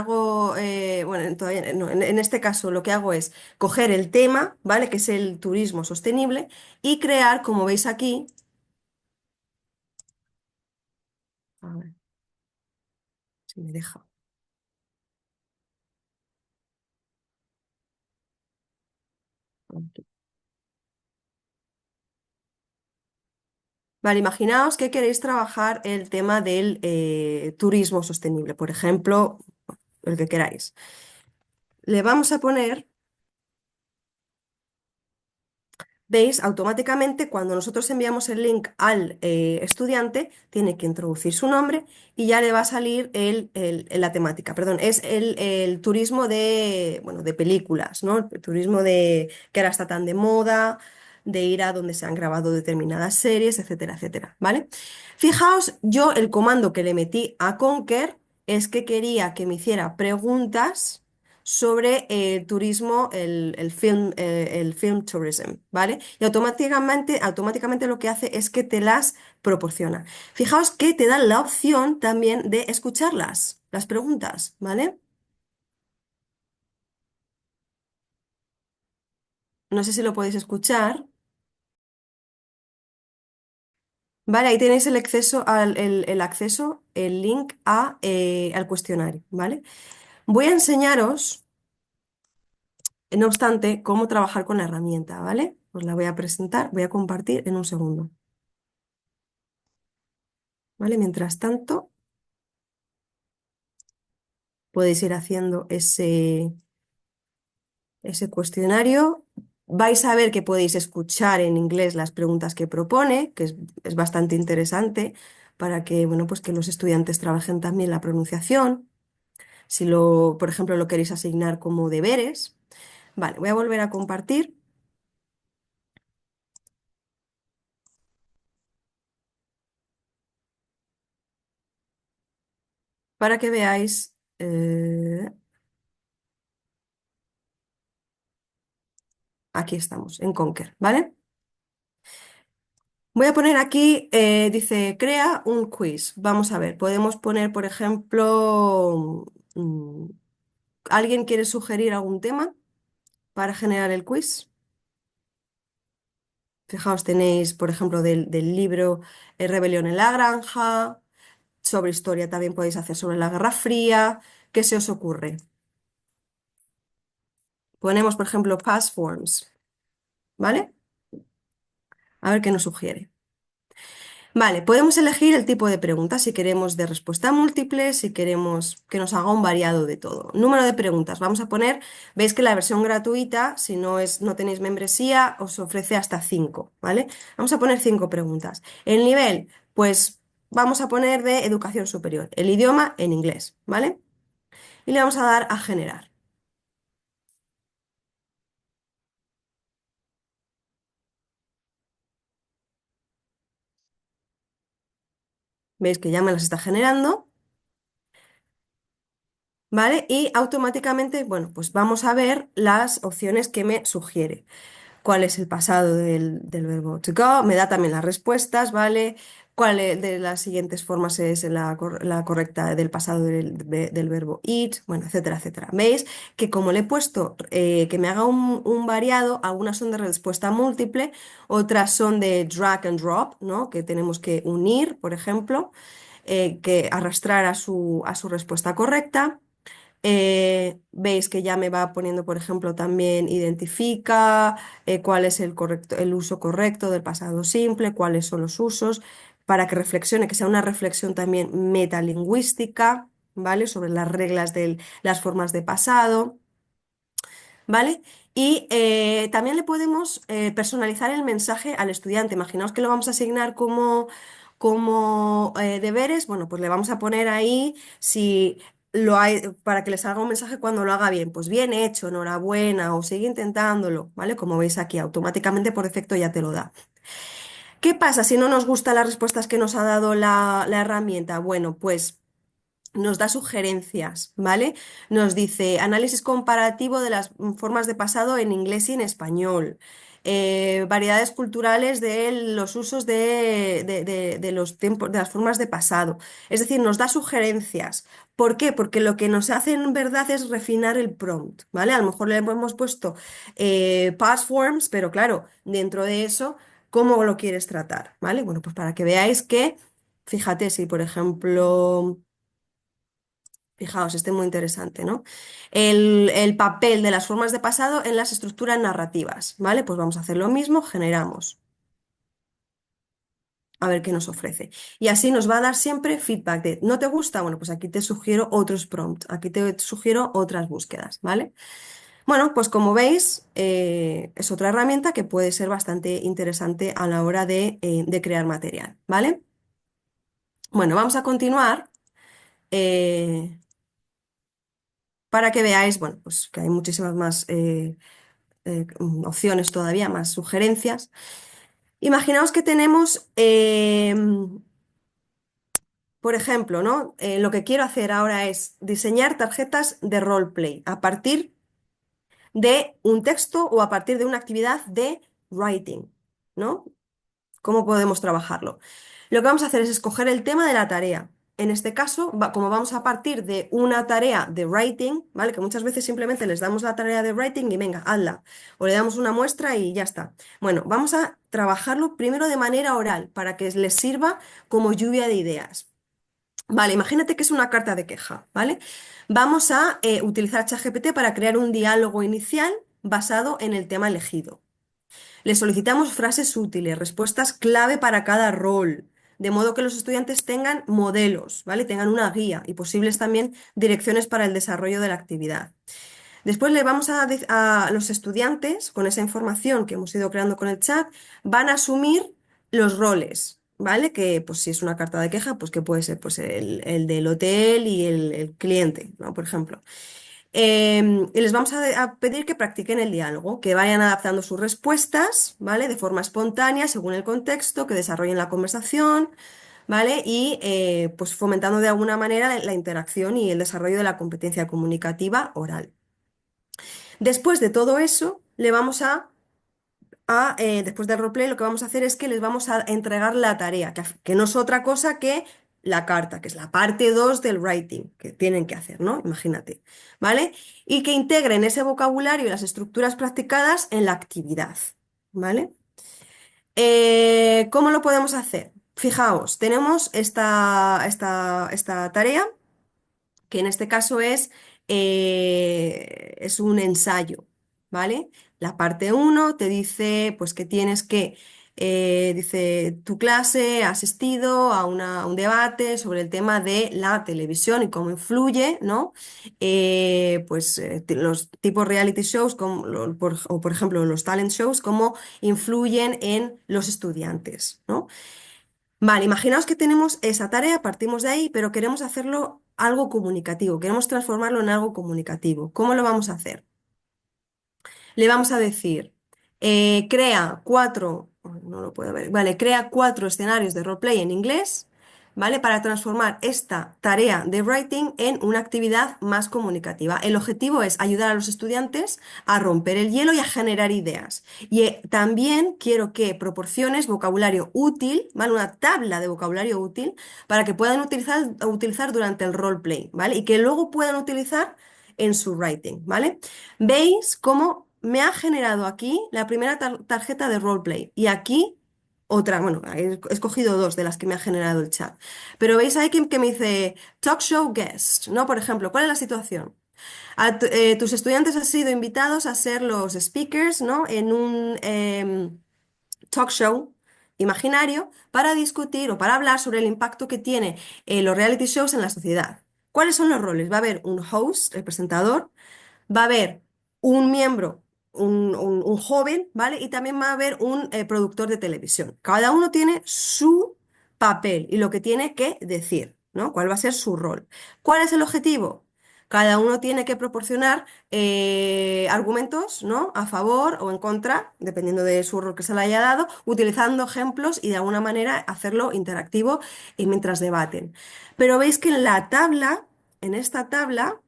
bueno, todavía no, en este caso lo que hago es coger el tema, ¿vale? Que es el turismo sostenible y crear, como veis aquí, a ver si me deja. Vale, imaginaos que queréis trabajar el tema del turismo sostenible, por ejemplo, el que queráis. Le vamos a poner. ¿Veis? Automáticamente cuando nosotros enviamos el link al estudiante, tiene que introducir su nombre y ya le va a salir la temática. Perdón, es el turismo de, bueno, de películas, ¿no? El turismo que ahora está tan de moda. de ir a donde se han grabado determinadas series, etcétera, etcétera, ¿vale? Fijaos, yo el comando que le metí a Conquer es que quería que me hiciera preguntas sobre turismo, el film tourism, ¿vale? Y automáticamente lo que hace es que te las proporciona. Fijaos que te dan la opción también de escucharlas, las preguntas, ¿vale? No sé si lo podéis escuchar. Vale, ahí tenéis el link al cuestionario, ¿vale? Voy a enseñaros, no obstante, cómo trabajar con la herramienta, ¿vale? Os la voy a presentar, voy a compartir en un segundo, ¿vale? Mientras tanto, podéis ir haciendo ese cuestionario. Vais a ver que podéis escuchar en inglés las preguntas que propone, que es bastante interesante para que, bueno, pues que los estudiantes trabajen también la pronunciación. Si por ejemplo, lo queréis asignar como deberes. Vale, voy a volver a compartir para que veáis. Aquí estamos, en Conquer, ¿vale? Voy a poner aquí, dice, crea un quiz. Vamos a ver, podemos poner, por ejemplo, ¿alguien quiere sugerir algún tema para generar el quiz? Fijaos, tenéis, por ejemplo, del libro Rebelión en la Granja, sobre historia también podéis hacer sobre la Guerra Fría. ¿Qué se os ocurre? Ponemos, por ejemplo, past forms, ¿vale? A ver qué nos sugiere. Vale, podemos elegir el tipo de pregunta, si queremos de respuesta múltiple, si queremos que nos haga un variado de todo. Número de preguntas, vamos a poner, veis que la versión gratuita, si no tenéis membresía, os ofrece hasta 5, ¿vale? Vamos a poner 5 preguntas. El nivel, pues vamos a poner de educación superior, el idioma en inglés, ¿vale? Y le vamos a dar a generar. Veis que ya me las está generando. ¿Vale? Y automáticamente, bueno, pues vamos a ver las opciones que me sugiere. ¿Cuál es el pasado del verbo to go? Me da también las respuestas, ¿vale? ¿Cuál de las siguientes formas es la correcta del pasado del verbo eat? Bueno, etcétera, etcétera. ¿Veis? Que como le he puesto que me haga un variado, algunas son de respuesta múltiple, otras son de drag and drop, ¿no? Que tenemos que unir, por ejemplo, que arrastrar a su respuesta correcta. Veis que ya me va poniendo, por ejemplo, también identifica cuál es el uso correcto del pasado simple, cuáles son los usos, para que reflexione, que sea una reflexión también metalingüística, ¿vale? Sobre las reglas de las formas de pasado. ¿Vale? Y también le podemos personalizar el mensaje al estudiante. Imaginaos que lo vamos a asignar como deberes. Bueno, pues le vamos a poner ahí si lo hay, para que les haga un mensaje cuando lo haga bien. Pues bien hecho, enhorabuena, o sigue intentándolo, ¿vale? Como veis aquí, automáticamente por defecto ya te lo da. ¿Qué pasa si no nos gustan las respuestas que nos ha dado la herramienta? Bueno, pues nos da sugerencias, ¿vale? Nos dice análisis comparativo de las formas de pasado en inglés y en español. Variedades culturales de los usos de los tiempos, de las formas de pasado. Es decir, nos da sugerencias. ¿Por qué? Porque lo que nos hace en verdad es refinar el prompt, ¿vale? A lo mejor le hemos puesto past forms, pero claro, dentro de eso, ¿cómo lo quieres tratar? ¿Vale? Bueno, pues para que veáis que, fíjate, si por ejemplo. Fijaos, este es muy interesante, ¿no? El papel de las formas de pasado en las estructuras narrativas, ¿vale? Pues vamos a hacer lo mismo, generamos, a ver qué nos ofrece. Y así nos va a dar siempre feedback de, ¿no te gusta? Bueno, pues aquí te sugiero otros prompts, aquí te sugiero otras búsquedas, ¿vale? Bueno, pues como veis, es otra herramienta que puede ser bastante interesante a la hora de crear material, ¿vale? Bueno, vamos a continuar. eh, para que veáis, bueno, pues que hay muchísimas más. opciones todavía, más sugerencias. Imaginaos que tenemos, por ejemplo, ¿no? Lo que quiero hacer ahora es diseñar tarjetas de roleplay a partir de un texto o a partir de una actividad de writing, ¿no? ¿Cómo podemos trabajarlo? Lo que vamos a hacer es escoger el tema de la tarea. En este caso, como vamos a partir de una tarea de writing, ¿vale? Que muchas veces simplemente les damos la tarea de writing y venga, hazla. O le damos una muestra y ya está. Bueno, vamos a trabajarlo primero de manera oral para que les sirva como lluvia de ideas. Vale, imagínate que es una carta de queja, ¿vale? Vamos a utilizar ChatGPT para crear un diálogo inicial basado en el tema elegido. Le solicitamos frases útiles, respuestas clave para cada rol, de modo que los estudiantes tengan modelos, ¿vale? Tengan una guía y posibles también direcciones para el desarrollo de la actividad. Después le vamos a los estudiantes, con esa información que hemos ido creando con el chat, van a asumir los roles, ¿vale? Que pues si es una carta de queja, pues que puede ser pues, el del hotel y el cliente, ¿no? Por ejemplo. Y les vamos a pedir que practiquen el diálogo, que vayan adaptando sus respuestas, ¿vale? De forma espontánea, según el contexto, que desarrollen la conversación, ¿vale? Y pues fomentando de alguna manera la interacción y el desarrollo de la competencia comunicativa oral. Después de todo eso, le vamos después del roleplay, lo que vamos a hacer es que les vamos a entregar la tarea, que no es otra cosa que la carta, que es la parte 2 del writing, que tienen que hacer, ¿no? Imagínate, ¿vale? Y que integren ese vocabulario y las estructuras practicadas en la actividad, ¿vale? ¿Cómo lo podemos hacer? Fijaos, tenemos esta tarea que en este caso es un ensayo, ¿vale? La parte uno te dice pues que tienes que, dice, tu clase ha asistido a, a un debate sobre el tema de la televisión y cómo influye, ¿no? Los tipos reality shows como, o por ejemplo los talent shows, cómo influyen en los estudiantes, ¿no? Vale, imaginaos que tenemos esa tarea, partimos de ahí, pero queremos hacerlo algo comunicativo, queremos transformarlo en algo comunicativo. ¿Cómo lo vamos a hacer? Le vamos a decir, crea cuatro, no lo puedo ver, vale, crea cuatro escenarios de roleplay en inglés, ¿vale? Para transformar esta tarea de writing en una actividad más comunicativa. El objetivo es ayudar a los estudiantes a romper el hielo y a generar ideas. Y también quiero que proporciones vocabulario útil, ¿vale? Una tabla de vocabulario útil para que puedan utilizar durante el roleplay, ¿vale? Y que luego puedan utilizar en su writing, ¿vale? ¿Veis cómo me ha generado aquí la primera tarjeta de roleplay? Y aquí otra, bueno, he escogido dos de las que me ha generado el chat. Pero veis ahí que me dice talk show guest, ¿no? Por ejemplo, ¿cuál es la situación? Tus estudiantes han sido invitados a ser los speakers, ¿no? En un talk show imaginario para discutir o para hablar sobre el impacto que tiene los reality shows en la sociedad. ¿Cuáles son los roles? Va a haber un host, el presentador, va a haber un miembro, un joven, ¿vale? Y también va a haber un productor de televisión. Cada uno tiene su papel y lo que tiene que decir, ¿no? ¿Cuál va a ser su rol? ¿Cuál es el objetivo? Cada uno tiene que proporcionar argumentos, ¿no? A favor o en contra, dependiendo de su rol que se le haya dado, utilizando ejemplos y de alguna manera hacerlo interactivo y mientras debaten. Pero veis que en esta tabla,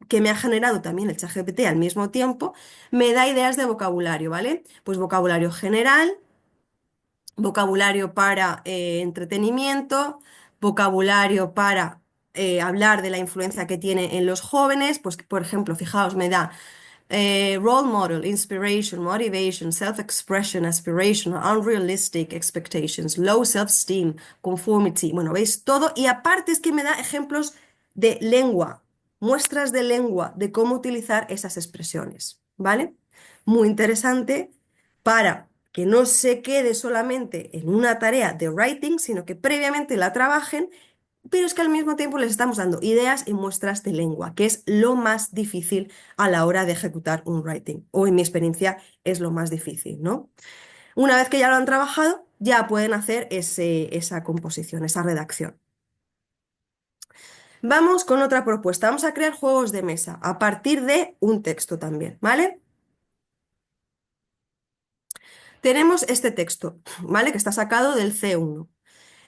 que me ha generado también el ChatGPT al mismo tiempo, me da ideas de vocabulario, ¿vale? Pues vocabulario general, vocabulario para entretenimiento, vocabulario para hablar de la influencia que tiene en los jóvenes, pues por ejemplo, fijaos, me da role model, inspiration, motivation, self-expression, aspiration, unrealistic expectations, low self-esteem, conformity. Bueno, veis todo. Y aparte es que me da ejemplos de lengua, muestras de lengua, de cómo utilizar esas expresiones. ¿Vale? Muy interesante para que no se quede solamente en una tarea de writing, sino que previamente la trabajen, pero es que al mismo tiempo les estamos dando ideas y muestras de lengua, que es lo más difícil a la hora de ejecutar un writing, o en mi experiencia es lo más difícil, ¿no? Una vez que ya lo han trabajado, ya pueden hacer esa composición, esa redacción. Vamos con otra propuesta. Vamos a crear juegos de mesa a partir de un texto también, ¿vale? tenemos este texto, ¿vale? Que está sacado del C1.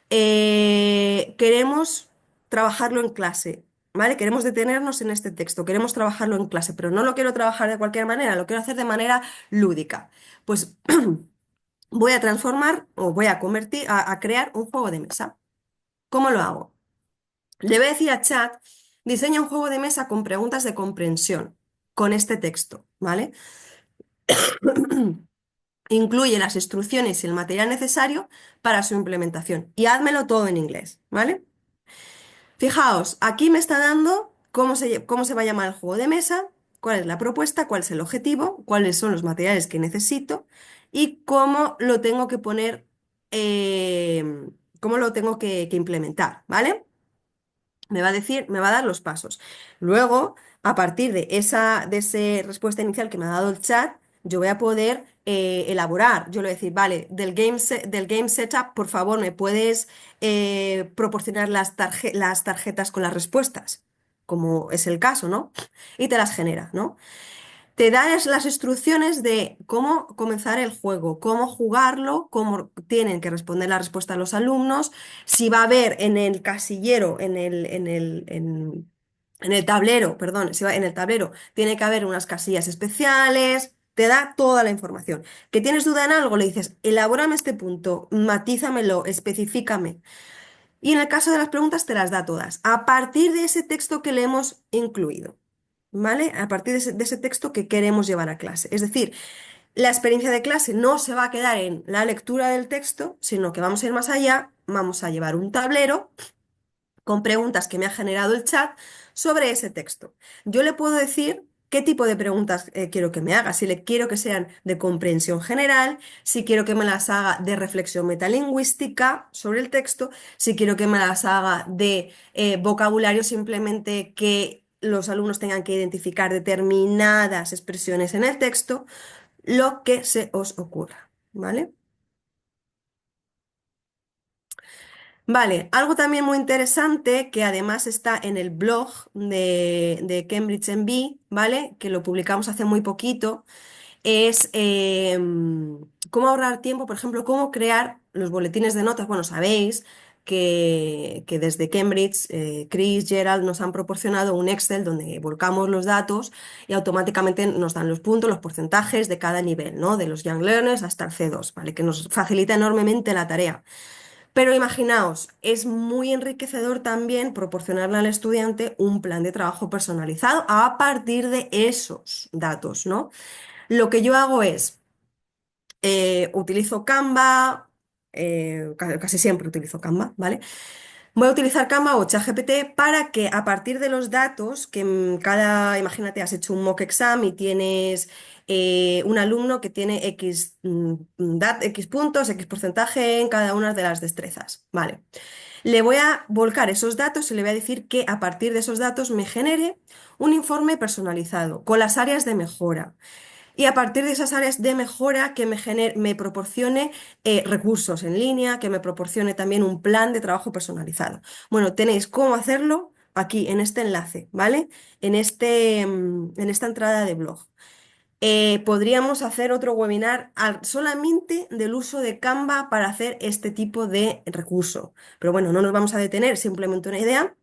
Queremos trabajarlo en clase, ¿vale? Queremos detenernos en este texto, queremos trabajarlo en clase, pero no lo quiero trabajar de cualquier manera, lo quiero hacer de manera lúdica. Pues voy a transformar o voy a convertir, a crear un juego de mesa. ¿Cómo lo hago? Le voy a decir a Chat, diseña un juego de mesa con preguntas de comprensión con este texto, ¿vale? Incluye las instrucciones y el material necesario para su implementación y házmelo todo en inglés, ¿vale? Fijaos, aquí me está dando cómo se va a llamar el juego de mesa, cuál es la propuesta, cuál es el objetivo, cuáles son los materiales que necesito y cómo lo tengo que poner, cómo lo tengo que implementar, ¿vale? Me va a decir, me va a dar los pasos. Luego, a partir de esa respuesta inicial que me ha dado el chat, yo voy a poder elaborar. Yo le voy a decir, vale, del game setup, por favor, ¿me puedes proporcionar las tarjetas con las respuestas? Como es el caso, ¿no? Y te las genera, ¿no? Te da las instrucciones de cómo comenzar el juego, cómo jugarlo, cómo tienen que responder la respuesta a los alumnos, si va a haber en el casillero, en el tablero, perdón, si va en el tablero, tiene que haber unas casillas especiales, te da toda la información. ¿Que tienes duda en algo? Le dices, elabórame este punto, matízamelo, especifícame. Y en el caso de las preguntas te las da todas, a partir de ese texto que le hemos incluido. ¿Vale? A partir de ese texto que queremos llevar a clase. Es decir, la experiencia de clase no se va a quedar en la lectura del texto, sino que vamos a ir más allá, vamos a llevar un tablero con preguntas que me ha generado el chat sobre ese texto. Yo le puedo decir qué tipo de preguntas quiero que me haga, si le quiero que sean de comprensión general, si quiero que me las haga de reflexión metalingüística sobre el texto, si quiero que me las haga de vocabulario, simplemente que los alumnos tengan que identificar determinadas expresiones en el texto, lo que se os ocurra, ¿vale? Vale, algo también muy interesante que además está en el blog de Cambridge MB, ¿vale? Que lo publicamos hace muy poquito, es cómo ahorrar tiempo, por ejemplo, cómo crear los boletines de notas. Bueno, sabéis que desde Cambridge, Chris, Gerald nos han proporcionado un Excel donde volcamos los datos y automáticamente nos dan los puntos, los porcentajes de cada nivel, ¿no? De los Young Learners hasta el C2, ¿vale? Que nos facilita enormemente la tarea. Pero imaginaos, es muy enriquecedor también proporcionarle al estudiante un plan de trabajo personalizado a partir de esos datos, ¿no? Lo que yo hago es, utilizo Canva, casi siempre utilizo Canva, ¿vale? Voy a utilizar Canva o ChatGPT para que a partir de los datos que imagínate, has hecho un mock exam y tienes un alumno que tiene X puntos, X porcentaje en cada una de las destrezas, ¿vale? Le voy a volcar esos datos y le voy a decir que a partir de esos datos me genere un informe personalizado con las áreas de mejora. Y a partir de esas áreas de mejora que me proporcione recursos en línea, que me proporcione también un plan de trabajo personalizado. Bueno, tenéis cómo hacerlo aquí en este enlace, ¿vale? En esta entrada de blog. Podríamos hacer otro webinar solamente del uso de Canva para hacer este tipo de recurso. Pero bueno, no nos vamos a detener, simplemente una idea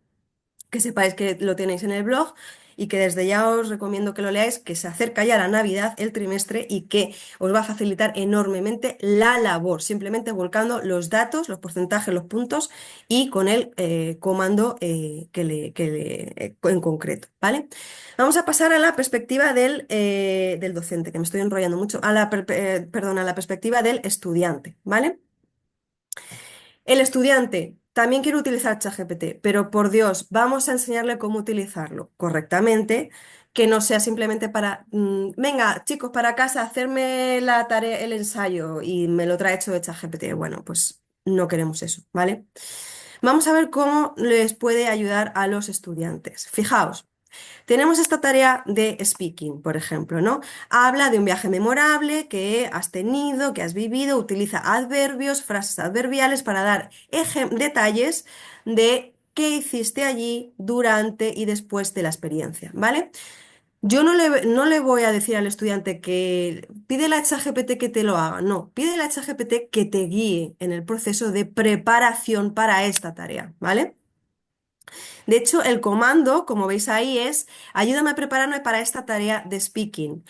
que sepáis que lo tenéis en el blog y que desde ya os recomiendo que lo leáis, que se acerca ya la Navidad, el trimestre, y que os va a facilitar enormemente la labor, simplemente volcando los datos, los porcentajes, los puntos y con el comando en concreto, ¿vale? Vamos a pasar a la perspectiva del docente, que me estoy enrollando mucho, perdón, a la perspectiva del estudiante, ¿vale? El estudiante también quiere utilizar ChatGPT, pero por Dios, vamos a enseñarle cómo utilizarlo correctamente, que no sea simplemente para, venga, chicos, para casa, hacerme la tarea, el ensayo y me lo trae hecho de ChatGPT. Bueno, pues no queremos eso, ¿vale? Vamos a ver cómo les puede ayudar a los estudiantes. Fijaos. Tenemos esta tarea de speaking, por ejemplo, ¿no? Habla de un viaje memorable que has tenido, que has vivido, utiliza adverbios, frases adverbiales para dar detalles de qué hiciste allí durante y después de la experiencia, ¿vale? No le voy a decir al estudiante que pídele a ChatGPT que te lo haga. No, pídele a ChatGPT que te guíe en el proceso de preparación para esta tarea, ¿vale? De hecho, el comando, como veis ahí, es ayúdame a prepararme para esta tarea de speaking.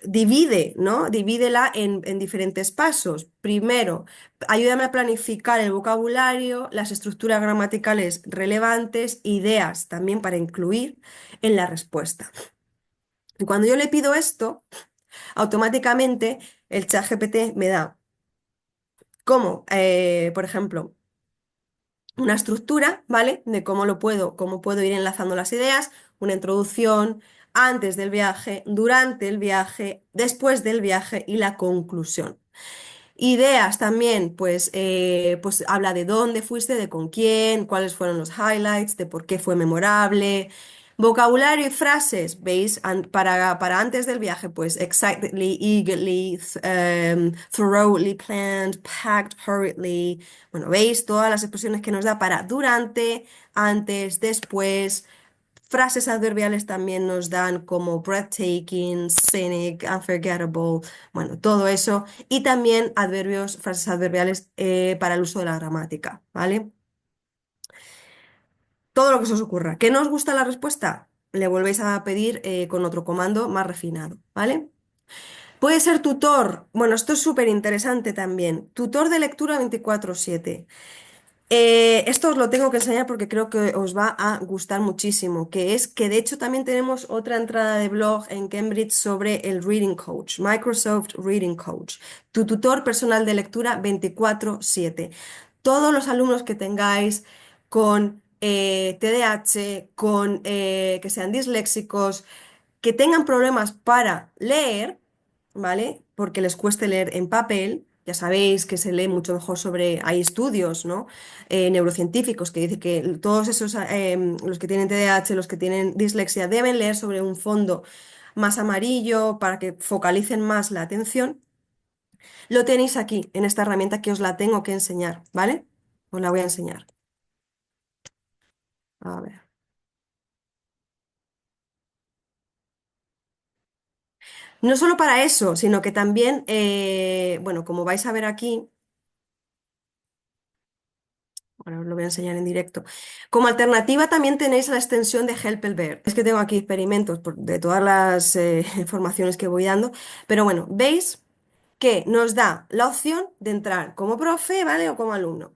Divide, ¿no? Divídela en diferentes pasos. Primero, ayúdame a planificar el vocabulario, las estructuras gramaticales relevantes, ideas también para incluir en la respuesta. Y cuando yo le pido esto, automáticamente el chat GPT me da como, por ejemplo, una estructura, ¿vale? De cómo puedo ir enlazando las ideas, una introducción, antes del viaje, durante el viaje, después del viaje y la conclusión. Ideas también, pues habla de dónde fuiste, de con quién, cuáles fueron los highlights, de por qué fue memorable. Vocabulario y frases, ¿veis? Para antes del viaje, pues excitedly, eagerly, thoroughly planned, packed hurriedly. Bueno, ¿veis? Todas las expresiones que nos da para durante, antes, después. Frases adverbiales también nos dan como breathtaking, scenic, unforgettable, bueno, todo eso. Y también adverbios, frases adverbiales para el uso de la gramática, ¿vale? Todo lo que se os ocurra. ¿Que no os gusta la respuesta? Le volvéis a pedir con otro comando más refinado, ¿vale? Puede ser tutor. Bueno, esto es súper interesante también. Tutor de lectura 24/7. Esto os lo tengo que enseñar porque creo que os va a gustar muchísimo, que es que de hecho también tenemos otra entrada de blog en Cambridge sobre el Reading Coach, Microsoft Reading Coach, tu tutor personal de lectura 24/7. Todos los alumnos que tengáis con TDAH, con que sean disléxicos, que tengan problemas para leer, ¿vale? Porque les cueste leer en papel. Ya sabéis que se lee mucho mejor hay estudios, ¿no? Neurocientíficos que dicen que todos esos, los que tienen TDAH, los que tienen dislexia, deben leer sobre un fondo más amarillo para que focalicen más la atención. Lo tenéis aquí, en esta herramienta que os la tengo que enseñar, ¿vale? Os la voy a enseñar. A ver. No solo para eso, sino que también, bueno, como vais a ver aquí, ahora os lo voy a enseñar en directo. Como alternativa también tenéis la extensión de Helpelberg. Es que tengo aquí experimentos de todas las informaciones que voy dando, pero bueno, veis que nos da la opción de entrar como profe, ¿vale? O como alumno.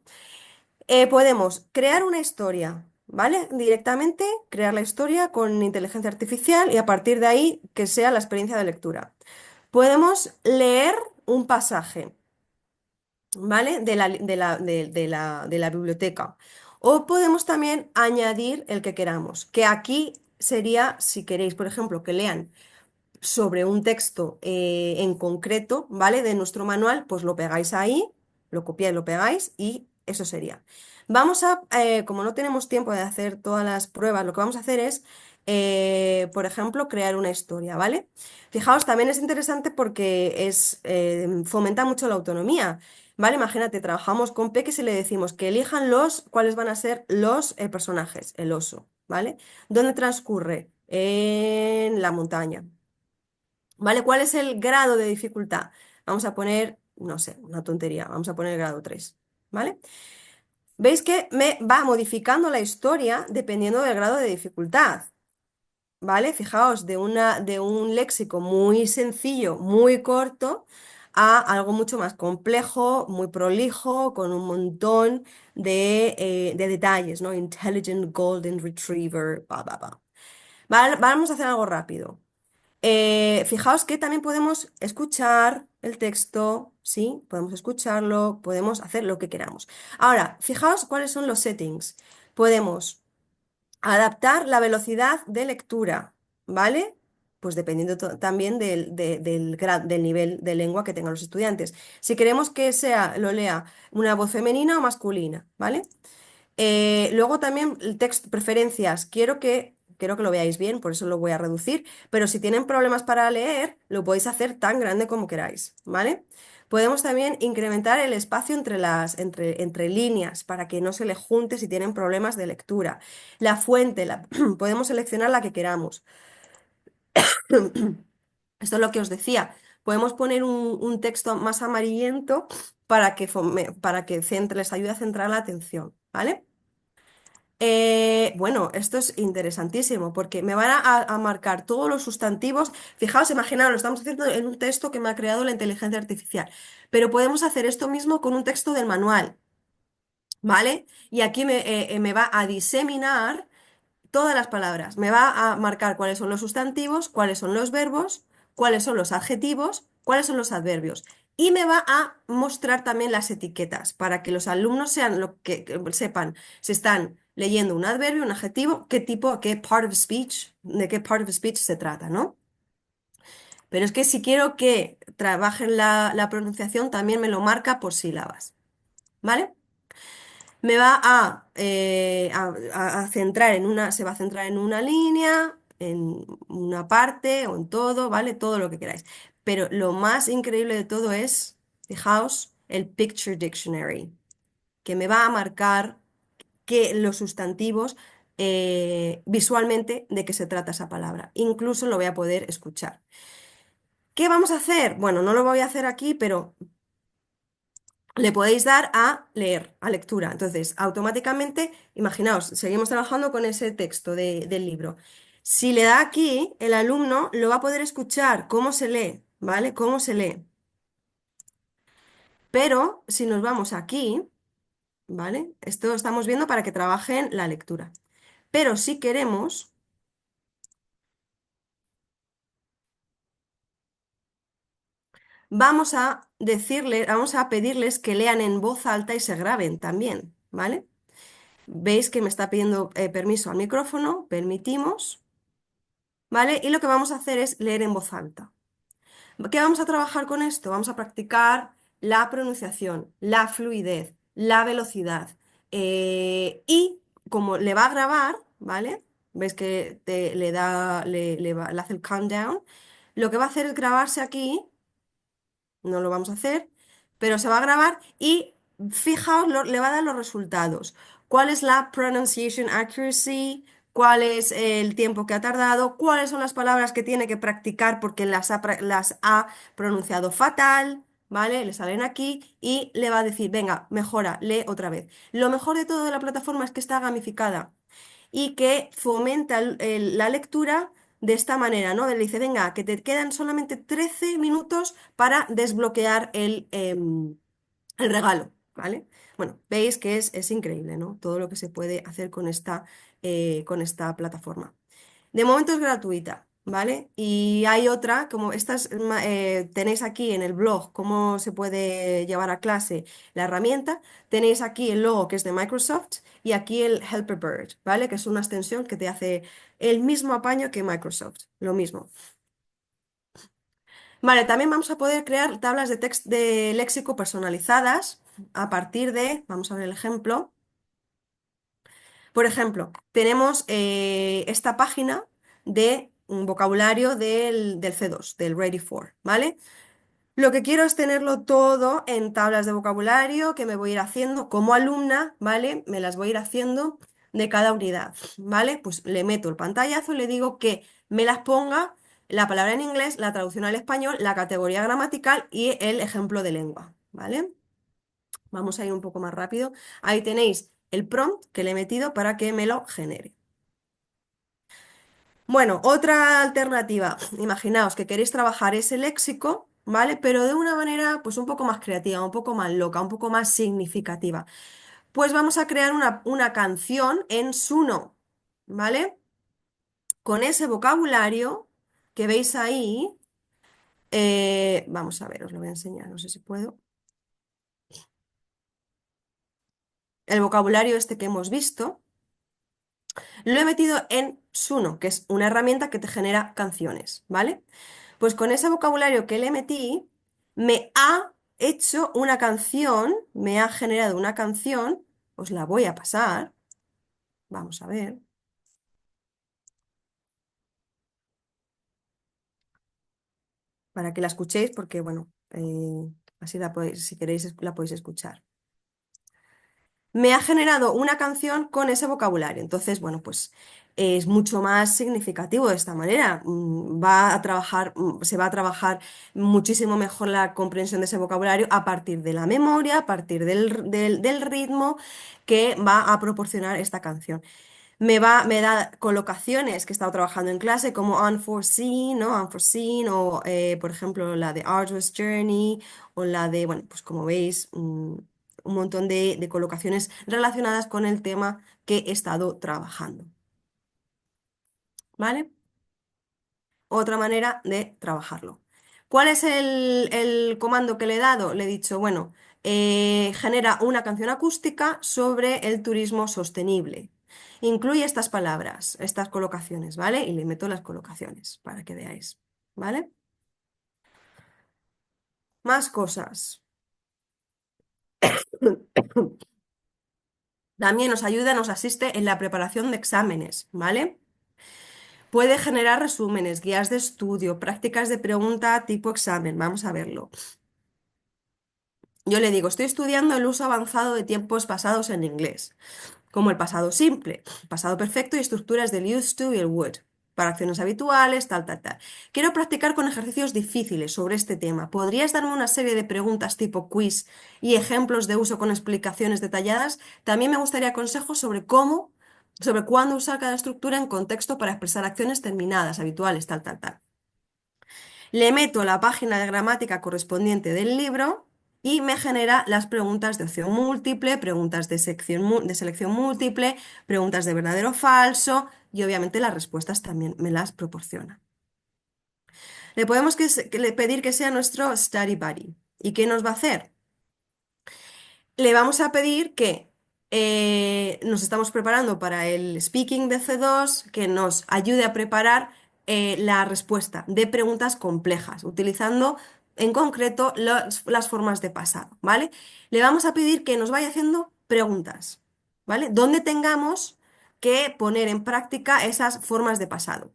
Podemos crear una historia, ¿vale? Directamente crear la historia con inteligencia artificial y a partir de ahí que sea la experiencia de lectura. Podemos leer un pasaje. ¿Vale? De la biblioteca. O podemos también añadir el que queramos, que aquí sería, si queréis, por ejemplo, que lean sobre un texto en concreto, ¿vale? De nuestro manual, pues lo pegáis ahí, lo copiáis, lo pegáis y eso sería. Como no tenemos tiempo de hacer todas las pruebas, lo que vamos a hacer es, por ejemplo, crear una historia, ¿vale? Fijaos, también es interesante porque fomenta mucho la autonomía, ¿vale? Imagínate, trabajamos con peques y le decimos que elijan cuáles van a ser los personajes, el oso, ¿vale? ¿Dónde transcurre? En la montaña. ¿Vale? ¿Cuál es el grado de dificultad? Vamos a poner, no sé, una tontería, vamos a poner el grado 3, ¿vale? ¿Veis que me va modificando la historia dependiendo del grado de dificultad? ¿Vale? Fijaos, de un léxico muy sencillo, muy corto, a algo mucho más complejo, muy prolijo, con un montón de detalles, ¿no? Intelligent Golden Retriever, bla, bla, bla. Vamos a hacer algo rápido. Fijaos que también podemos escuchar el texto, ¿sí? Podemos escucharlo, podemos hacer lo que queramos. Ahora, fijaos cuáles son los settings. Podemos adaptar la velocidad de lectura, ¿vale? Pues dependiendo también del nivel de lengua que tengan los estudiantes. Si queremos que lo lea una voz femenina o masculina, ¿vale? Luego también el texto, preferencias. Quiero que lo veáis bien, por eso lo voy a reducir, pero si tienen problemas para leer, lo podéis hacer tan grande como queráis, ¿vale? Podemos también incrementar el espacio entre líneas para que no se le junte si tienen problemas de lectura. La fuente, podemos seleccionar la que queramos. Esto es lo que os decía. Podemos poner un texto más amarillento para que les ayude a centrar la atención, ¿vale? Bueno, esto es interesantísimo porque me van a marcar todos los sustantivos. Fijaos, imaginaos, lo estamos haciendo en un texto que me ha creado la inteligencia artificial, pero podemos hacer esto mismo con un texto del manual, ¿vale? Y aquí me va a diseminar todas las palabras. Me va a marcar cuáles son los sustantivos, cuáles son los verbos, cuáles son los adjetivos, cuáles son los adverbios. Y me va a mostrar también las etiquetas para que los alumnos sean que sepan si están leyendo un adverbio, un adjetivo, qué tipo, qué part of speech, de qué part of speech se trata, ¿no? Pero es que si quiero que trabajen la pronunciación, también me lo marca por sílabas, ¿vale? Me va a centrar se va a centrar en una línea, en una parte o en todo, ¿vale? Todo lo que queráis. Pero lo más increíble de todo es, fijaos, el Picture Dictionary, que me va a marcar que los sustantivos visualmente de qué se trata esa palabra. Incluso lo voy a poder escuchar. ¿Qué vamos a hacer? Bueno, no lo voy a hacer aquí, pero le podéis dar a leer, a lectura. Entonces, automáticamente, imaginaos, seguimos trabajando con ese texto del libro. Si le da aquí, el alumno lo va a poder escuchar cómo se lee, ¿vale? Cómo se lee. Pero si nos vamos aquí, ¿vale? Esto estamos viendo para que trabajen la lectura. Pero si queremos, vamos a pedirles que lean en voz alta y se graben también, ¿vale? Veis que me está pidiendo permiso al micrófono, permitimos. ¿Vale? Y lo que vamos a hacer es leer en voz alta. ¿Qué vamos a trabajar con esto? Vamos a practicar la pronunciación, la fluidez, la velocidad. Y como le va a grabar, ¿vale? ¿Ves que le da, le hace el countdown? Lo que va a hacer es grabarse aquí, no lo vamos a hacer, pero se va a grabar y fijaos, le va a dar los resultados. ¿Cuál es la pronunciation accuracy? ¿Cuál es el tiempo que ha tardado? ¿Cuáles son las palabras que tiene que practicar porque las ha pronunciado fatal? ¿Vale? Le salen aquí y le va a decir, venga, mejora, lee otra vez. Lo mejor de todo de la plataforma es que está gamificada y que fomenta la lectura de esta manera, ¿no? Le dice, venga, que te quedan solamente 13 minutos para desbloquear el regalo, ¿vale? Bueno, veis que es increíble, ¿no? Todo lo que se puede hacer con esta plataforma. De momento es gratuita, ¿vale? Y hay otra, como estas, tenéis aquí en el blog cómo se puede llevar a clase la herramienta. Tenéis aquí el logo que es de Microsoft y aquí el Helper Bird, ¿vale? Que es una extensión que te hace el mismo apaño que Microsoft, lo mismo. Vale, también vamos a poder crear tablas de léxico personalizadas a partir de, vamos a ver el ejemplo. Por ejemplo, tenemos esta página de un vocabulario del C2, del Ready for, ¿vale? Lo que quiero es tenerlo todo en tablas de vocabulario que me voy a ir haciendo como alumna, ¿vale? Me las voy a ir haciendo de cada unidad, ¿vale? Pues le meto el pantallazo y le digo que me las ponga la palabra en inglés, la traducción al español, la categoría gramatical y el ejemplo de lengua, ¿vale? Vamos a ir un poco más rápido. Ahí tenéis el prompt que le he metido para que me lo genere. Bueno, otra alternativa. Imaginaos que queréis trabajar ese léxico, ¿vale? Pero de una manera pues un poco más creativa, un poco más loca, un poco más significativa. Pues vamos a crear una canción en Suno, ¿vale? Con ese vocabulario que veis ahí. Vamos a ver, os lo voy a enseñar, no sé si puedo. El vocabulario este que hemos visto. Lo he metido en Suno, que es una herramienta que te genera canciones, ¿vale? Pues con ese vocabulario que le metí, me ha hecho una canción, me ha generado una canción, os la voy a pasar, vamos a ver, para que la escuchéis, porque bueno, Así la podéis, si queréis, la podéis escuchar. Me ha generado una canción con ese vocabulario. Entonces, bueno, pues es mucho más significativo de esta manera. Va a trabajar, se va a trabajar muchísimo mejor la comprensión de ese vocabulario a partir de la memoria, a partir del ritmo que va a proporcionar esta canción. Me da colocaciones que he estado trabajando en clase como unforeseen, ¿no? Unforeseen o, por ejemplo, la de arduous journey o la de, bueno, pues como veis, un montón de colocaciones relacionadas con el tema que he estado trabajando, ¿vale? Otra manera de trabajarlo. ¿Cuál es el comando que le he dado? Le he dicho, bueno, genera una canción acústica sobre el turismo sostenible. Incluye estas palabras, estas colocaciones, ¿vale? Y le meto las colocaciones para que veáis, ¿vale? Más cosas. También nos ayuda, nos asiste en la preparación de exámenes, ¿vale? Puede generar resúmenes, guías de estudio, prácticas de pregunta tipo examen. Vamos a verlo. Yo le digo, estoy estudiando el uso avanzado de tiempos pasados en inglés, como el pasado simple, pasado perfecto y estructuras del used to y el would, para acciones habituales, tal, tal, tal. Quiero practicar con ejercicios difíciles sobre este tema. ¿Podrías darme una serie de preguntas tipo quiz y ejemplos de uso con explicaciones detalladas? También me gustaría consejos sobre cómo, sobre cuándo usar cada estructura en contexto para expresar acciones terminadas, habituales, tal, tal, tal. Le meto la página de gramática correspondiente del libro y me genera las preguntas de opción múltiple, preguntas de, de selección múltiple, preguntas de verdadero o falso y obviamente las respuestas también me las proporciona. Le podemos pedir que sea nuestro study buddy. ¿Y qué nos va a hacer? Le vamos a pedir que nos estamos preparando para el speaking de C2, que nos ayude a preparar la respuesta de preguntas complejas, utilizando en concreto las formas de pasado, ¿vale? Le vamos a pedir que nos vaya haciendo preguntas, ¿vale? Donde tengamos que poner en práctica esas formas de pasado.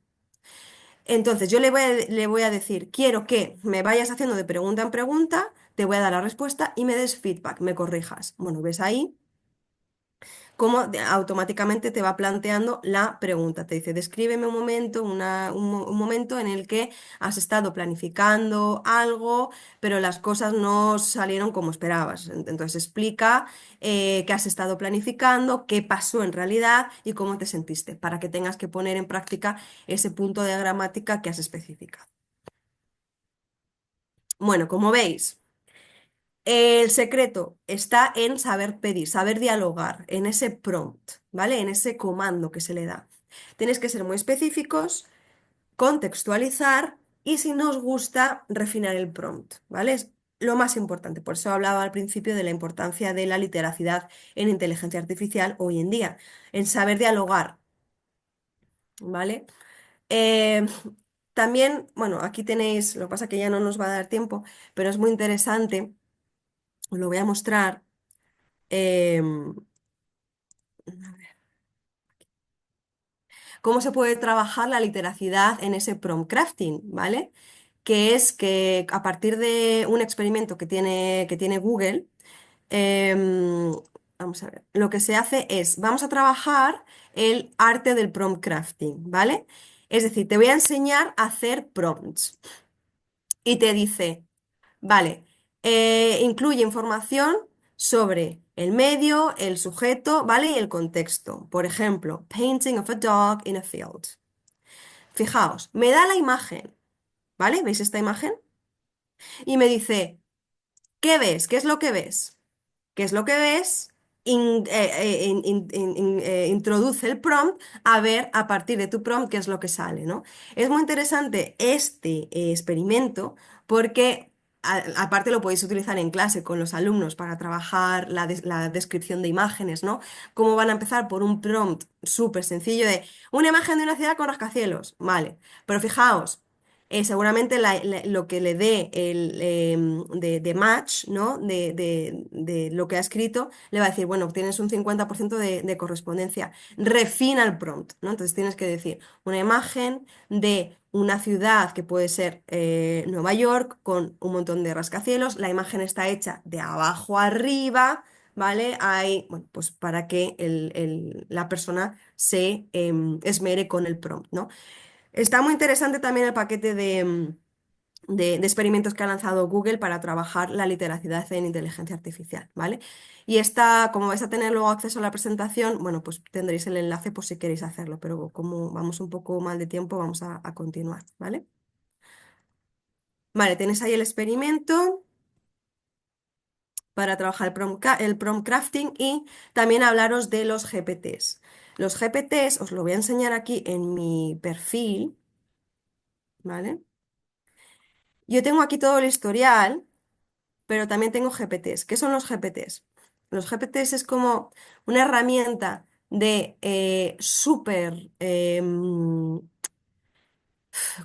Entonces, yo le voy a decir, quiero que me vayas haciendo de pregunta en pregunta, te voy a dar la respuesta y me des feedback, me corrijas. Bueno, ves ahí cómo automáticamente te va planteando la pregunta. Te dice, descríbeme un momento, un momento en el que has estado planificando algo, pero las cosas no salieron como esperabas. Entonces, explica qué has estado planificando, qué pasó en realidad y cómo te sentiste, para que tengas que poner en práctica ese punto de gramática que has especificado. Bueno, como veis, el secreto está en saber pedir, saber dialogar, en ese prompt, ¿vale? En ese comando que se le da. Tenéis que ser muy específicos, contextualizar y si no os gusta, refinar el prompt, ¿vale? Es lo más importante. Por eso hablaba al principio de la importancia de la literacidad en inteligencia artificial hoy en día, en saber dialogar, ¿vale? Eh, también, bueno, aquí tenéis, lo que pasa que ya no nos va a dar tiempo, pero es muy interesante, os lo voy a mostrar. em, ¿Cómo se puede trabajar la literacidad en ese prompt crafting, ¿vale? Que es que a partir de un experimento que tiene Google, em, vamos a ver, lo que se hace es, vamos a trabajar el arte del prompt crafting, ¿vale? Es decir, te voy a enseñar a hacer prompts y te dice, vale, incluye información sobre el medio, el sujeto, ¿vale? Y el contexto. Por ejemplo, painting of a dog in a field. Fijaos, me da la imagen, ¿vale? ¿Veis esta imagen? Y me dice, ¿qué ves? ¿Qué es lo que ves? ¿Qué es lo que ves? Introduce el prompt a ver a partir de tu prompt qué es lo que sale, ¿no? Es muy interesante este experimento porque aparte lo podéis utilizar en clase con los alumnos para trabajar la descripción de imágenes, ¿no? Cómo van a empezar por un prompt súper sencillo de una imagen de una ciudad con rascacielos, vale, pero fijaos. seguramente lo que le dé de match, ¿no? De lo que ha escrito, le va a decir, bueno, tienes un 50% de correspondencia. Refina el prompt, ¿no? Entonces tienes que decir una imagen de una ciudad que puede ser Nueva York con un montón de rascacielos. La imagen está hecha de abajo a arriba. ¿Vale? Hay, bueno, pues para que la persona se esmere con el prompt, ¿no? Está muy interesante también el paquete de experimentos que ha lanzado Google para trabajar la literacidad en inteligencia artificial, ¿vale? Y esta, como vais a tener luego acceso a la presentación, bueno, pues tendréis el enlace por si queréis hacerlo, pero como vamos un poco mal de tiempo, vamos a continuar, ¿vale? Vale, tenéis ahí el experimento para trabajar el prompt crafting y también hablaros de los GPTs. Los GPTs os lo voy a enseñar aquí en mi perfil, ¿vale? Yo tengo aquí todo el historial, pero también tengo GPTs. ¿Qué son los GPTs? Los GPTs es como una herramienta de súper,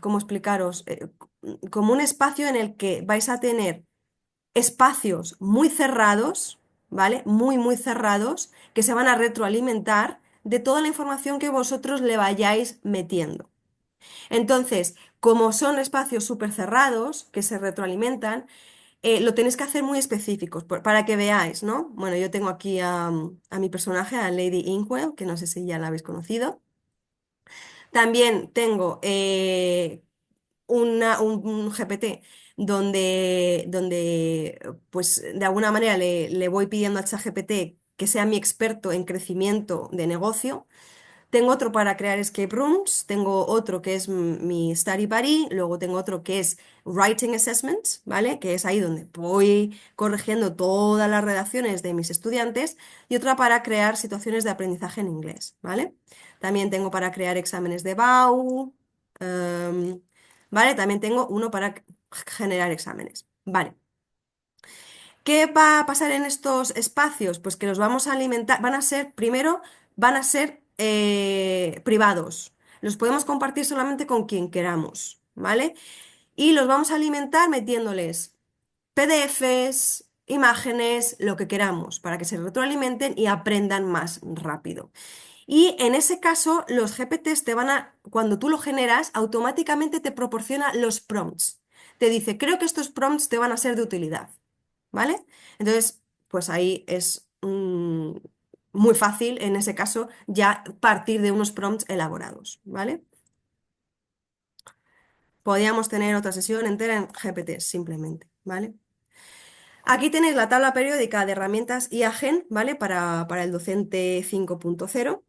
¿cómo explicaros? Como un espacio en el que vais a tener espacios muy cerrados, ¿vale? Muy, muy cerrados, que se van a retroalimentar de toda la información que vosotros le vayáis metiendo. Entonces, como son espacios súper cerrados que se retroalimentan, lo tenéis que hacer muy específicos para que veáis, ¿no? Bueno, yo tengo aquí a mi personaje, a Lady Inkwell, que no sé si ya la habéis conocido. También tengo un GPT donde, pues, de alguna manera le voy pidiendo a ChatGPT que sea mi experto en crecimiento de negocio. Tengo otro para crear escape rooms, tengo otro que es mi study buddy, luego tengo otro que es writing assessments, ¿vale? Que es ahí donde voy corrigiendo todas las redacciones de mis estudiantes y otra para crear situaciones de aprendizaje en inglés, ¿vale? También tengo para crear exámenes de BAU, ¿vale? También tengo uno para generar exámenes, ¿vale? ¿Qué va a pasar en estos espacios? Pues que los vamos a alimentar, van a ser, primero, van a ser privados. Los podemos compartir solamente con quien queramos, ¿vale? Y los vamos a alimentar metiéndoles PDFs, imágenes, lo que queramos, para que se retroalimenten y aprendan más rápido. Y en ese caso, los GPTs te van a, cuando tú lo generas, automáticamente te proporciona los prompts. Te dice, creo que estos prompts te van a ser de utilidad. ¿Vale? Entonces, pues ahí es muy fácil en ese caso ya partir de unos prompts elaborados, ¿vale? Podríamos tener otra sesión entera en GPT simplemente, ¿vale? Aquí tenéis la tabla periódica de herramientas IAGEN, ¿vale? Para el docente 5.0.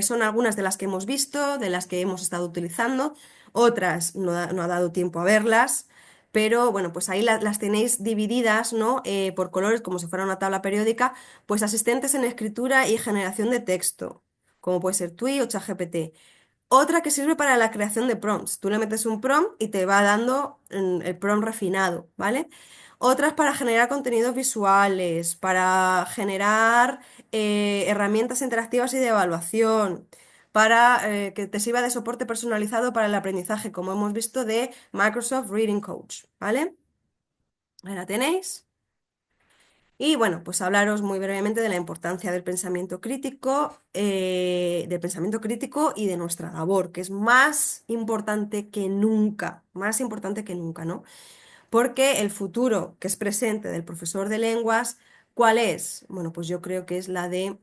Son algunas de las que hemos visto, de las que hemos estado utilizando, otras no ha dado tiempo a verlas, pero bueno, pues ahí las tenéis divididas, ¿no? Por colores, como si fuera una tabla periódica, pues asistentes en escritura y generación de texto, como puede ser TUI o ChatGPT. Otra que sirve para la creación de prompts. Tú le metes un prompt y te va dando el prompt refinado, ¿vale? Otras para generar contenidos visuales, para generar herramientas interactivas y de evaluación, para que te sirva de soporte personalizado para el aprendizaje, como hemos visto de Microsoft Reading Coach, ¿vale? Ahí la tenéis. Y bueno, pues hablaros muy brevemente de la importancia del pensamiento crítico y de nuestra labor, que es más importante que nunca, ¿no? Porque el futuro que es presente del profesor de lenguas, ¿cuál es? Bueno, pues yo creo que es la de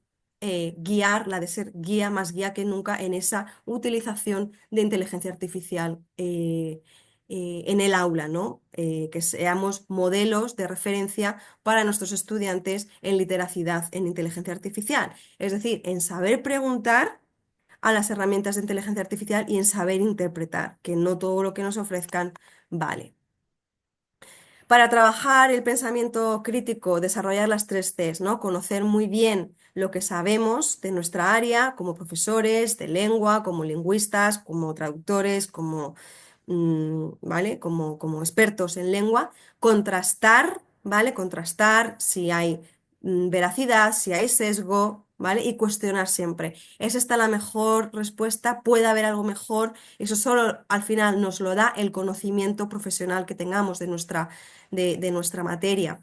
guiar, la de ser guía, más guía que nunca en esa utilización de inteligencia artificial en el aula, ¿no? Que seamos modelos de referencia para nuestros estudiantes en literacidad, en inteligencia artificial. Es decir, en saber preguntar a las herramientas de inteligencia artificial y en saber interpretar, que no todo lo que nos ofrezcan vale. Para trabajar el pensamiento crítico, desarrollar las tres Cs, ¿no? Conocer muy bien lo que sabemos de nuestra área como profesores de lengua, como lingüistas, como traductores, ¿vale? Como expertos en lengua. Contrastar, ¿vale? Contrastar si hay veracidad, si hay sesgo, ¿vale? Y cuestionar siempre. ¿Es esta la mejor respuesta? ¿Puede haber algo mejor? Eso solo al final nos lo da el conocimiento profesional que tengamos de nuestra materia.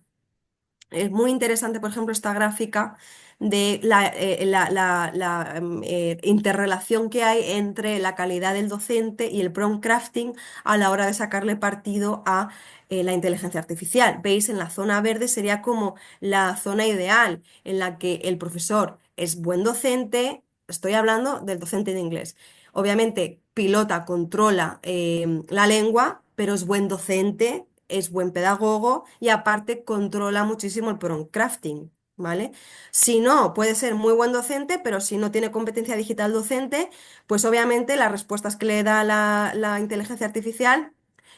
Es muy interesante, por ejemplo, esta gráfica de la interrelación que hay entre la calidad del docente y el prompt crafting a la hora de sacarle partido a la inteligencia artificial. Veis, en la zona verde sería como la zona ideal en la que el profesor es buen docente, estoy hablando del docente de inglés. Obviamente, pilota, controla la lengua, pero es buen docente, es buen pedagogo y aparte controla muchísimo el prompt crafting, ¿vale? Si no, puede ser muy buen docente, pero si no tiene competencia digital docente, pues obviamente las respuestas que le da la inteligencia artificial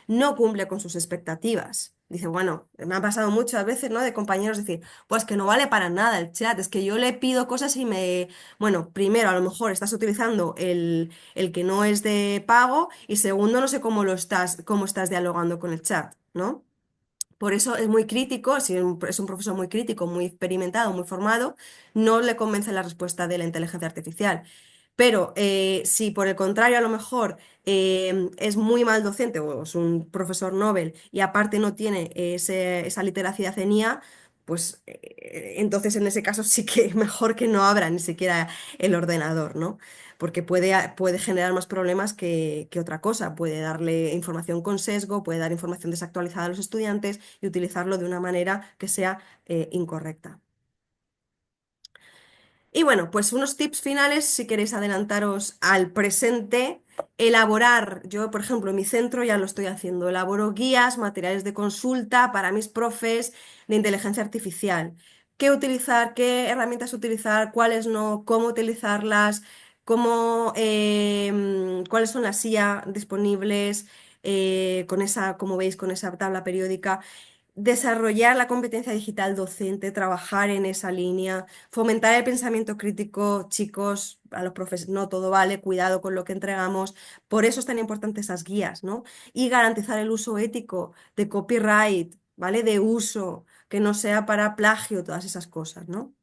no cumple con sus expectativas. Dice, bueno, me ha pasado muchas veces, ¿no? De compañeros decir, pues que no vale para nada el chat, es que yo le pido cosas y me... Bueno, primero, a lo mejor estás utilizando el que no es de pago y segundo, no sé cómo estás dialogando con el chat, ¿no? Por eso es muy crítico, si es un profesor muy crítico, muy experimentado, muy formado, no le convence la respuesta de la inteligencia artificial. Pero si por el contrario a lo mejor es muy mal docente o es un profesor Nobel y aparte no tiene esa literacia CENIA, pues entonces en ese caso sí que mejor que no abra ni siquiera el ordenador, ¿no? Porque puede generar más problemas que otra cosa. Puede darle información con sesgo, puede dar información desactualizada a los estudiantes y utilizarlo de una manera que sea incorrecta. Y bueno, pues unos tips finales, si queréis adelantaros al presente, elaborar, yo por ejemplo en mi centro ya lo estoy haciendo, elaboro guías, materiales de consulta para mis profes de inteligencia artificial. ¿Qué utilizar? ¿Qué herramientas utilizar? ¿Cuáles no? ¿Cómo utilizarlas? ¿Cuáles son las IA disponibles? Con esa, como veis, con esa tabla periódica desarrollar la competencia digital docente, trabajar en esa línea, fomentar el pensamiento crítico, chicos, a los profes, no todo vale, cuidado con lo que entregamos. Por eso es tan importante esas guías, ¿no? Y garantizar el uso ético de copyright, ¿vale? De uso, que no sea para plagio, todas esas cosas, ¿no?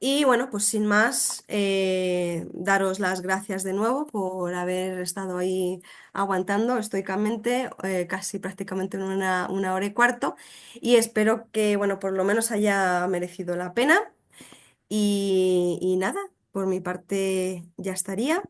Y bueno, pues sin más, daros las gracias de nuevo por haber estado ahí aguantando estoicamente, casi prácticamente una hora y cuarto. Y espero que, bueno, por lo menos haya merecido la pena. Y nada, por mi parte ya estaría.